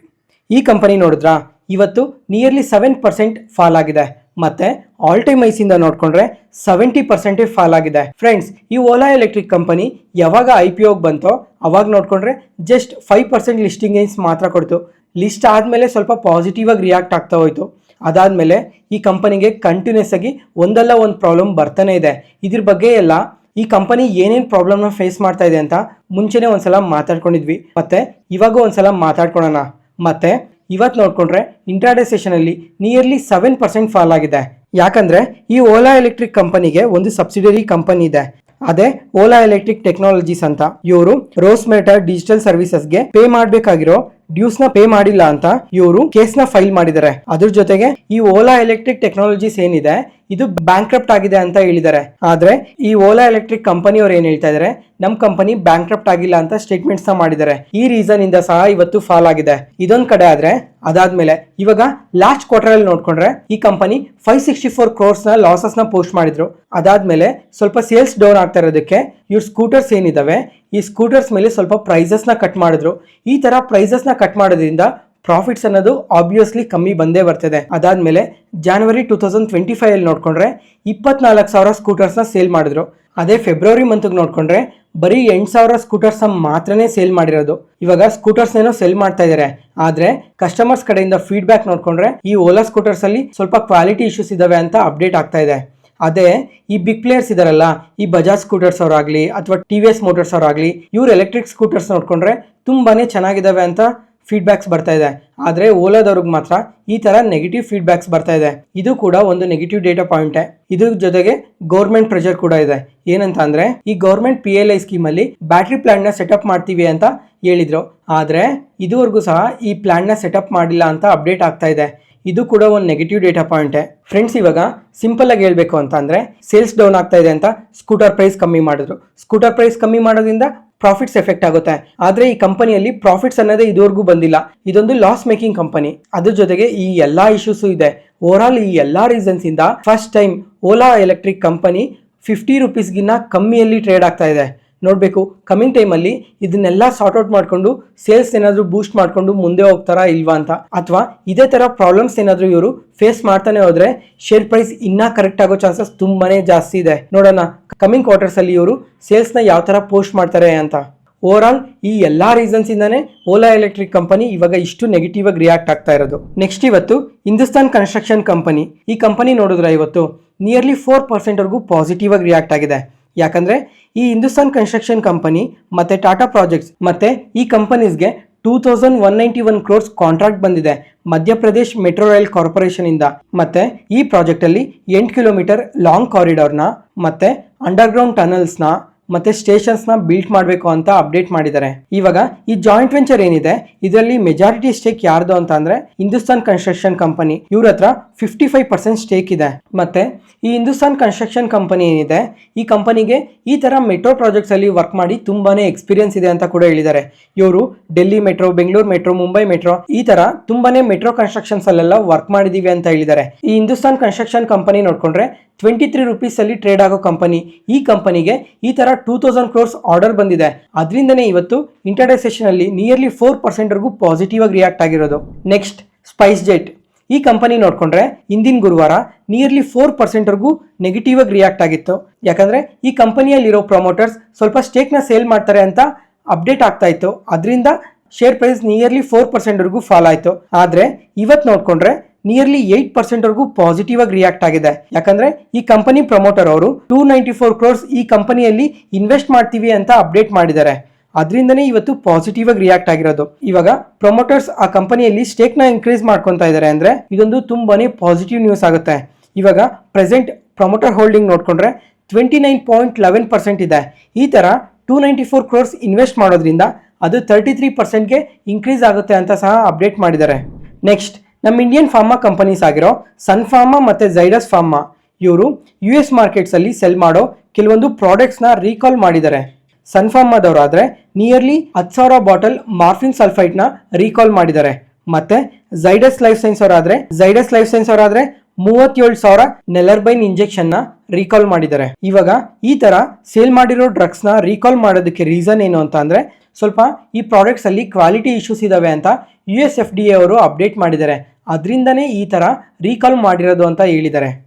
ಈ ಕಂಪನಿ ನೋಡಿದ್ರಾ, ಇವತ್ತು ನಿಯರ್ಲಿ 7% ಫಾಲ್ ಆಗಿದೆ. ಮತ್ತೆ ಆಲ್ ಟೈಮ್ ಐಸಿಂದ ನೋಡ್ಕೊಂಡ್ರೆ 70% ಫಾಲ್ ಆಗಿದೆ. ಫ್ರೆಂಡ್ಸ್, ಈ ಓಲಾ ಎಲೆಕ್ಟ್ರಿಕ್ ಕಂಪನಿ ಯಾವಾಗ IPO ಬಂತೋ ಅವಾಗ ನೋಡ್ಕೊಂಡ್ರೆ ಜಸ್ಟ್ 5% ಲಿಸ್ಟಿಂಗ್ ಗೇನ್ಸ್ ಮಾತ್ರ ಕೊಡ್ತು. ಲಿಸ್ಟ್ ಆದ್ಮೇಲೆ ಸ್ವಲ್ಪ ಪಾಸಿಟಿವ್ ಆಗಿ ರಿಯಾಕ್ಟ್ ಆಗ್ತಾ ಹೋಯ್ತು. ಅದಾದ್ಮೇಲೆ ಈ ಕಂಪನಿಗೆ ಕಂಟಿನ್ಯೂಸ್ ಆಗಿ ಒಂದಲ್ಲ ಒಂದು ಪ್ರಾಬ್ಲಮ್ ಬರ್ತಾನೆ ಇದೆ. ಇದ್ರ ಬಗ್ಗೆ ಎಲ್ಲ ಈ ಕಂಪನಿ ಏನೇನು ಪ್ರಾಬ್ಲಮ್ನ ಫೇಸ್ ಮಾಡ್ತಾ ಇದೆ ಅಂತ ಮುಂಚೆನೆ ಒಂದ್ಸಲ ಮಾತಾಡ್ಕೊಂಡಿದ್ವಿ. ಮತ್ತೆ ಇವಾಗ ಒಂದ್ಸಲ ಮಾತಾಡ್ಕೊಳ್ಳೋಣ. ಮತ್ತೆ ಇವತ್ತು ನೋಡ್ಕೊಂಡ್ರೆ ಇಂಟ್ರಾಡೇ ಸೆಷನ್ ಅಲ್ಲಿ ನಿಯರ್ಲಿ 7% ಫಾಲ್ ಆಗಿದೆ. ಯಾಕಂದ್ರೆ ಈ ಓಲಾ ಎಲೆಕ್ಟ್ರಿಕ್ ಕಂಪನಿಗೆ ಒಂದು ಸಬ್ಸಿಡರಿ ಕಂಪನಿ ಇದೆ, ಅದೇ ಓಲಾ ಎಲೆಕ್ಟ್ರಿಕ್ ಟೆಕ್ನಾಲಜೀಸ್ ಅಂತ. ಇವರು ರೋಸ್ಮೇಟರ್ ಡಿಜಿಟಲ್ ಸರ್ವಿಸಸ್ಗೆ ಪೇ ಮಾಡಬೇಕಾಗಿರೋ ಡ್ಯೂಸ್ ನ ಪೇ ಮಾಡಿಲ್ಲ ಅಂತ ಇವರು ಕೇಸ್ ನ ಫೈಲ್ ಮಾಡಿದ್ದಾರೆ. ಅದ್ರ ಜೊತೆಗೆ ಈ ಓಲಾ ಎಲೆಕ್ಟ್ರಿಕ್ ಟೆಕ್ನಾಲಜೀಸ್ ಏನಿದೆ ಇದು ಬ್ಯಾಂಕ್ರಪ್ಟ್ ಆಗಿದೆ ಅಂತ ಹೇಳಿದ್ದಾರೆ. ಆದ್ರೆ ಈ ಓಲಾ ಎಲೆಕ್ಟ್ರಿಕ್ ಕಂಪನಿ ಅವ್ರು ಏನ್ ಹೇಳ್ತಾ ಇದಾರೆ, ನಮ್ ಕಂಪನಿ ಬ್ಯಾಂಕ್ರಪ್ಟ್ ಆಗಿಲ್ಲ ಅಂತ ಸ್ಟೇಟ್ಮೆಂಟ್ಸ್ ನ ಮಾಡಿದ್ದಾರೆ. ಈ ರೀಸನ್ ಇಂದ ಸಹ ಇವತ್ತು ಫಾಲ್ ಆಗಿದೆ. ಇದೊಂದ್ ಕಡೆ ಆದ್ರೆ ಅದಾದ್ಮೇಲೆ ಇವಾಗ ಲಾಸ್ಟ್ ಕ್ವಾರ್ಟರ್ ಅಲ್ಲಿ ನೋಡ್ಕೊಂಡ್ರೆ ಈ ಕಂಪನಿ 564 crores ನ ಲಾಸಸ್ ನ ಪೋಸ್ಟ್ ಮಾಡಿದ್ರು. ಅದಾದ್ಮೇಲೆ ಸ್ವಲ್ಪ ಸೇಲ್ಸ್ ಡೌನ್ ಆಗ್ತಾ ಇರೋದಕ್ಕೆ ಇವ್ರ ಸ್ಕೂಟರ್ಸ್ ಏನಿದಾವೆ ಈ ಸ್ಕೂಟರ್ಸ್ ಮೇಲೆ ಸ್ವಲ್ಪ ಪ್ರೈಸಸ್ ನ ಕಟ್ ಮಾಡಿದ್ರು. ಈ ತರ ಪ್ರೈಸಸ್ ನ ಕಟ್ ಮಾಡೋದ್ರಿಂದ ಪ್ರಾಫಿಟ್ಸ್ ಅನ್ನೋದು ಆಬ್ವಿಯಸ್ಲಿ ಕಮ್ಮಿ ಬಂದೇ ಬರ್ತದೆ. ಅದಾದ್ಮೇಲೆ January 2025 ಅಲ್ಲಿ ನೋಡ್ಕೊಂಡ್ರೆ 24,000 ಸ್ಕೂಟರ್ಸ್ ನ ಸೇಲ್ ಮಾಡಿದ್ರು. ಅದೇ ಫೆಬ್ರವರಿ ಮಂತ್ ನೋಡ್ಕೊಂಡ್ರೆ ಬರೀ 8,000 ಸ್ಕೂಟರ್ಸ್ ಮಾತ್ರನೇ ಸೇಲ್ ಮಾಡಿರೋದು. ಇವಾಗ ಸ್ಕೂಟರ್ಸ್ ಏನೋ ಸೆಲ್ ಮಾಡ್ತಾ ಇದಾರೆ, ಆದ್ರೆ ಕಸ್ಟಮರ್ಸ್ ಕಡೆಯಿಂದ ಫೀಡ್ಬ್ಯಾಕ್ ನೋಡ್ಕೊಂಡ್ರೆ ಈ ಓಲಾ ಸ್ಕೂಟರ್ಸ್ ಅಲ್ಲಿ ಸ್ವಲ್ಪ ಕ್ವಾಲಿಟಿ ಇಶ್ಯೂಸ್ ಇದಾವೆ ಅಂತ ಅಪ್ಡೇಟ್ ಆಗ್ತಾ ಇದೆ. ಅದೇ ಈ ಬಿಗ್ ಪ್ಲೇಯರ್ಸ್ ಇದಾರಲ್ಲ, ಈ ಬಜಾಜ್ ಸ್ಕೂಟರ್ಸ್ ಅವರಾಗ್ಲಿ ಅಥವಾ TVS ಮೋಟರ್ಸ್ ಅವರಾಗ್ಲಿ, ಇವ್ರ ಎಲೆಕ್ಟ್ರಿಕ್ ಸ್ಕೂಟರ್ಸ್ ನೋಡ್ಕೊಂಡ್ರೆ ತುಂಬಾನೇ ಚೆನ್ನಾಗಿದಾವೆ ಅಂತ ಫೀಡ್ಬ್ಯಾಕ್ಸ್ ಬರ್ತಾ ಇದೆ. ಆದರೆ ಓಲಾದವ್ರಿಗೆ ಮಾತ್ರ ಈ ತರ ನೆಗೆಟಿವ್ ಫೀಡ್ಬ್ಯಾಕ್ಸ್ ಬರ್ತಾ ಇದೆ. ಇದು ಕೂಡ ಒಂದು ನೆಗೆಟಿವ್ ಡೇಟಾ ಪಾಯಿಂಟ್. ಇದ್ರ ಜೊತೆಗೆ ಗೌರ್ಮೆಂಟ್ ಪ್ರೆಷರ್ ಕೂಡ ಇದೆ. ಏನಂತ ಅಂದ್ರೆ ಈ ಗೌರ್ಮೆಂಟ್ PLI ಸ್ಕೀಮ್ ಅಲ್ಲಿ ಬ್ಯಾಟ್ರಿ ಪ್ಲಾಂಟ್ ನ ಸೆಟಪ್ ಮಾಡ್ತೀವಿ ಅಂತ ಹೇಳಿದ್ರು. ಆದ್ರೆ ಇದುವರೆಗೂ ಸಹ ಈ ಪ್ಲಾಂಟ್ ನ ಸೆಟಪ್ ಮಾಡಿಲ್ಲ ಅಂತ ಅಪ್ಡೇಟ್ ಆಗ್ತಾ ಇದೆ. ಇದು ಕೂಡ ಒಂದು ನೆಗೆಟಿವ್ ಡೇಟಾ ಪಾಯಿಂಟ್. ಫ್ರೆಂಡ್ಸ್, ಇವಾಗ ಸಿಂಪಲ್ ಆಗಿ ಹೇಳ್ಬೇಕು ಅಂತ ಅಂದ್ರೆ ಸೇಲ್ಸ್ ಡೌನ್ ಆಗ್ತಾ ಇದೆ ಅಂತ ಸ್ಕೂಟರ್ ಪ್ರೈಸ್ ಕಮ್ಮಿ ಮಾಡಿದ್ರು. ಸ್ಕೂಟರ್ ಪ್ರೈಸ್ ಕಮ್ಮಿ ಮಾಡೋದ್ರಿಂದ ಪ್ರಾಫಿಟ್ಸ್ ಎಫೆಕ್ಟ್ ಆಗುತ್ತೆ. ಆದ್ರೆ ಈ ಕಂಪನಿಯಲ್ಲಿ ಪ್ರಾಫಿಟ್ಸ್ ಅನ್ನೋದೇ ಇದುವರೆಗೂ ಬಂದಿಲ್ಲ. ಇದೊಂದು ಲಾಸ್ ಮೇಕಿಂಗ್ ಕಂಪನಿ. ಅದ್ರ ಜೊತೆಗೆ ಈ ಎಲ್ಲಾ ಇಶ್ಯೂಸ್ ಇದೆ. ಓವರ್ ಆಲ್ ಈ ಎಲ್ಲಾ ರೀಸನ್ಸ್ ಇಂದ first time Ola electric company 50 ರೂಪೀಸ್ಗಿನ್ನ ಕಮ್ಮಿಯಲ್ಲಿ ಟ್ರೇಡ್ ಆಗ್ತಾ ಇದೆ. ನೋಡಬೇಕು ಕಮಿಂಗ್ ಟೈಮಲ್ಲಿ ಇದನ್ನೆಲ್ಲ ಸಾರ್ಟ್ ಔಟ್ ಮಾಡ್ಕೊಂಡು ಸೇಲ್ಸ್ ಏನಾದರೂ ಬೂಸ್ಟ್ ಮಾಡ್ಕೊಂಡು ಮುಂದೆ ಹೋಗ್ತಾರಾ ಇಲ್ವಾ ಅಂತ, ಅಥವಾ ಇದೇ ತರ ಪ್ರಾಬ್ಲಮ್ಸ್ ಏನಾದರೂ ಇವರು ಫೇಸ್ ಮಾಡ್ತಾನೆ ಹೋದ್ರೆ ಶೇರ್ ಪ್ರೈಸ್ ಇನ್ನ ಕರೆಕ್ಟ್ ಆಗೋ ಚಾನ್ಸಸ್ ತುಂಬಾನೇ ಜಾಸ್ತಿ ಇದೆ. ನೋಡೋಣ ಕಮಿಂಗ್ ಕ್ವಾರ್ಟರ್ಸ್ ಅಲ್ಲಿ ಇವರು ಸೇಲ್ಸ್ ನ ಯಾವ ತರ ಪೋಸ್ಟ್ ಮಾಡ್ತಾರೆ ಅಂತ. ಓವರ್ ಆಲ್ ಈ ಎಲ್ಲಾ ರೀಸನ್ಸ್ ಇಂದಾನೆ ಓಲಾ ಎಲೆಕ್ಟ್ರಿಕ್ ಕಂಪನಿ ಇವಾಗ ಇಷ್ಟು ನೆಗೆಟಿವ್ ಆಗಿ ರಿಯಾಕ್ಟ್ ಆಗ್ತಾ ಇರೋದು. ನೆಕ್ಸ್ಟ್ ಇವತ್ತು ಹಿಂದೂಸ್ತಾನ್ ಕನ್ಸ್ಟ್ರಕ್ಷನ್ ಕಂಪನಿ. ಈ ಕಂಪನಿ ನೋಡಿದ್ರೆ ಇವತ್ತು ನಿಯರ್ಲಿ 4% ವರೆಗೂ ಪಾಸಿಟಿವ್ ಆಗಿ ರಿಯಾಕ್ಟ್ ಆಗಿದೆ. ಯಾಕಂದ್ರೆ ಈ ಹಿಂದೂಸ್ತಾನ್ ಕನ್ಸ್ಟ್ರಕ್ಷನ್ ಕಂಪನಿ ಮತ್ತೆ ಟಾಟಾ ಪ್ರಾಜೆಕ್ಟ್ಸ್ ಮತ್ತೆ ಈ ಕಂಪನೀಸ್ಗೆ 2191 ಕ್ರೋರ್ಸ್ ಕಾಂಟ್ರಾಕ್ಟ್ ಬಂದಿದೆ ಮಧ್ಯಪ್ರದೇಶ್ ಮೆಟ್ರೋ ರೈಲ್ ಕಾರ್ಪೊರೇಷನ್ ಇಂದ. ಮತ್ತೆ ಈ ಪ್ರಾಜೆಕ್ಟ್ ಅಲ್ಲಿ 8 ಕಿಲೋಮೀಟರ್ ಲಾಂಗ್ ಕಾರಿಡಾರ್ನ ಮತ್ತೆ ಅಂಡರ್ಗ್ರೌಂಡ್ ಟನಲ್ಸ್ ನ ಮತ್ತೆ ಸ್ಟೇಷನ್ಸ್ ನ ಬಿಲ್ಟ್ ಮಾಡಬೇಕು ಅಂತ ಅಪ್ಡೇಟ್ ಮಾಡಿದ್ದಾರೆ. ಇವಾಗ ಈ ಜಾಯಿಂಟ್ ವೆಂಚರ್ ಏನಿದೆ ಇದರಲ್ಲಿ ಮೆಜಾರಿಟಿ ಸ್ಟೇಕ್ ಯಾರ್ದು ಅಂತ ಅಂದ್ರೆ ಹಿಂದೂಸ್ತಾನ್ ಕನ್ಸ್ಟ್ರಕ್ಷನ್ ಕಂಪನಿ. ಇವ್ರ ಹತ್ರ 55% ಸ್ಟೇಕ್ ಇದೆ. ಮತ್ತೆ ಈ ಹಿಂದೂಸ್ತಾನ್ ಕನ್ಸ್ಟ್ರಕ್ಷನ್ ಕಂಪನಿ ಏನಿದೆ ಈ ಕಂಪನಿಗೆ ಈ ತರ ಮೆಟ್ರೋ ಪ್ರಾಜೆಕ್ಟ್ಸ್ ಅಲ್ಲಿ ವರ್ಕ್ ಮಾಡಿ ತುಂಬಾನೇ ಎಕ್ಸ್ಪೀರಿಯನ್ಸ್ ಇದೆ ಅಂತ ಕೂಡ ಹೇಳಿದ್ದಾರೆ. ಇವರು Delhi metro, Bengaluru metro, Mumbai metro ಈ ತರ ತುಂಬಾನೇ ಮೆಟ್ರೋ ಕನ್ಸ್ಟ್ರಕ್ಷನ್ಸ್ ಅಲ್ಲೆಲ್ಲ ವರ್ಕ್ ಮಾಡಿದೀವಿ ಅಂತ ಹೇಳಿದ್ದಾರೆ. ಈ ಹಿಂದೂಸ್ತಾನ್ ಕನ್ಸ್ಟ್ರಕ್ಷನ್ ಕಂಪನಿ ನೋಡ್ಕೊಂಡ್ರೆ 23 ರೂಪೀಸ್ ಅಲ್ಲಿ ಟ್ರೇಡ್ ಆಗೋ ಕಂಪನಿ. ಈ ಕಂಪನಿಗೆ ಈ ತರ 2000 ಕ್ರೋರ್ಸ್ ಆರ್ಡರ್ ಬಂದಿದೆ. ಅದರಿಂದನೇ ಇವತ್ತು ಇಂಟರ್ಡೇ ಸೆಷನ್ ಅಲ್ಲಿ ನಿಯರ್ಲಿ 4% ವರೆಗೂ ಪಾಸಿಟಿವ್ ಆಗಿ ರಿಯಾಕ್ಟ್ ಆಗಿರೋದು. Next Spice jet. ಈ ಕಂಪನಿ ನೋಡ್ಕೊಂಡ್ರೆ ಇಂದಿನ ಗುರುವಾರ ನಿಯರ್ಲಿ 4% ವರೆಗೂ ನೆಗೆಟಿವ್ ಆಗಿ ರಿಯಾಕ್ಟ್ ಆಗಿತ್ತು. ಯಾಕಂದ್ರೆ ಈ ಕಂಪನಿಯಲ್ಲಿರೋ ಪ್ರಮೋಟರ್ಸ್ ಸ್ವಲ್ಪ ಸ್ಟೇಕ್ ನ ಸೇಲ್ ಮಾಡ್ತಾರೆ ಅಂತ ಅಪ್ಡೇಟ್ ಆಗ್ತಾ ಇತ್ತು. ಅದರಿಂದ ಶೇರ್ ಪ್ರೈಸ್ ನಿಯರ್ಲಿ 4% ವರೆಗೂ ಫಾಲ್ ಆಯ್ತು. ಆದ್ರೆ ಇವತ್ತು ನೋಡ್ಕೊಂಡ್ರೆ ನಿಯರ್ಲಿ 8% ವರೆಗೂ ಪಾಸಿಟಿವ್ ಆಗಿ ರಿಯಾಕ್ಟ್ ಆಗಿದೆ. ಯಾಕಂದ್ರೆ ಈ ಕಂಪನಿ ಪ್ರಮೋಟರ್ ಅವರು 294 ಕ್ರೋರ್ಸ್ ಈ ಕಂಪನಿಯಲ್ಲಿ ಇನ್ವೆಸ್ಟ್ ಮಾಡ್ತೀವಿ ಅಂತ ಅಪ್ಡೇಟ್ ಮಾಡಿದ್ದಾರೆ. ಅದರಿಂದನೇ ಇವತ್ತು ಪಾಸಿಟಿವ್ ಆಗಿ ರಿಯಾಕ್ಟ್ ಆಗಿರೋದು. ಇವಾಗ ಪ್ರಮೋಟರ್ಸ್ ಆ ಕಂಪನಿಯಲ್ಲಿ ಸ್ಟೇಕ್ ನ ಇನ್ಕ್ರೀಸ್ ಮಾಡ್ಕೊಂತಾ ಇದ್ದಾರೆ ಅಂದ್ರೆ ಇದೊಂದು ತುಂಬಾನೇ ಪಾಸಿಟಿವ್ ನ್ಯೂಸ್ ಆಗುತ್ತೆ. ಇವಾಗ ಪ್ರೆಸೆಂಟ್ ಪ್ರಮೋಟರ್ ಹೋಲ್ಡಿಂಗ್ ನೋಡ್ಕೊಂಡ್ರೆ 29.11% ಇದೆ. ಈ ತರ 294 ಕ್ರೋರ್ಸ್ ಇನ್ವೆಸ್ಟ್ ಮಾಡೋದ್ರಿಂದ ಅದು 33%ಗೆ ಇನ್ಕ್ರೀಸ್ ಆಗುತ್ತೆ ಅಂತ ಸಹ ಅಪ್ಡೇಟ್ ಮಾಡಿದ್ದಾರೆ. ನೆಕ್ಸ್ಟ್ ನಮ್ಮ ಇಂಡಿಯನ್ ಫಾರ್ಮಾ ಕಂಪನೀಸ್ ಆಗಿರೋ ಸನ್ ಫಾರ್ಮಾ ಮತ್ತೆ ಝೈಡಸ್ ಫಾರ್ಮಾ ಇವರು US ಮಾರ್ಕೆಟ್ಸ್ ಅಲ್ಲಿ ಸೆಲ್ ಮಾಡೋ ಕೆಲವೊಂದು ಪ್ರಾಡಕ್ಟ್ಸ್ ನ ರೀಕಾಲ್ ಮಾಡಿದ್ದಾರೆ. ಸನ್ ಫಾರ್ಮಾದವರಾದ್ರೆ ನಿಯರ್ಲಿ 10,000 ಬಾಟಲ್ ಮಾರ್ಫಿನ್ ಸಲ್ಫೈಡ್ ನ ರೀಕಾಲ್ ಮಾಡಿದ್ದಾರೆ. ಮತ್ತೆ ಝೈಡಸ್ ಲೈಫ್ ಸೈನ್ಸ್ ಅವರಾದ್ರೆ 37,000 ನೆಲರ್ಬೈನ್ ಇಂಜೆಕ್ಷನ್ ನ ರೀಕಾಲ್ ಮಾಡಿದ್ದಾರೆ. ಇವಾಗ ಈ ತರ ಸೇಲ್ ಮಾಡಿರೋ ಡ್ರಗ್ಸ್ ನ ರೀಕಾಲ್ ಮಾಡೋದಕ್ಕೆ ರೀಸನ್ ಏನು ಅಂತ ಅಂದ್ರೆ ಸ್ವಲ್ಪ ಈ ಪ್ರಾಡಕ್ಟ್ಸ್ ಅಲ್ಲಿ ಕ್ವಾಲಿಟಿ ಇಶ್ಯೂಸ್ ಇದಾವೆ ಅಂತ US FDA ಅವರು ಅಪ್ಡೇಟ್ ಮಾಡಿದ್ದಾರೆ. ಅದರಿಂದನೇ ಈ ತರ ರೀಕಾಲ್ ಮಾಡಿರೋದು ಅಂತ ಹೇಳಿದ್ದಾರೆ.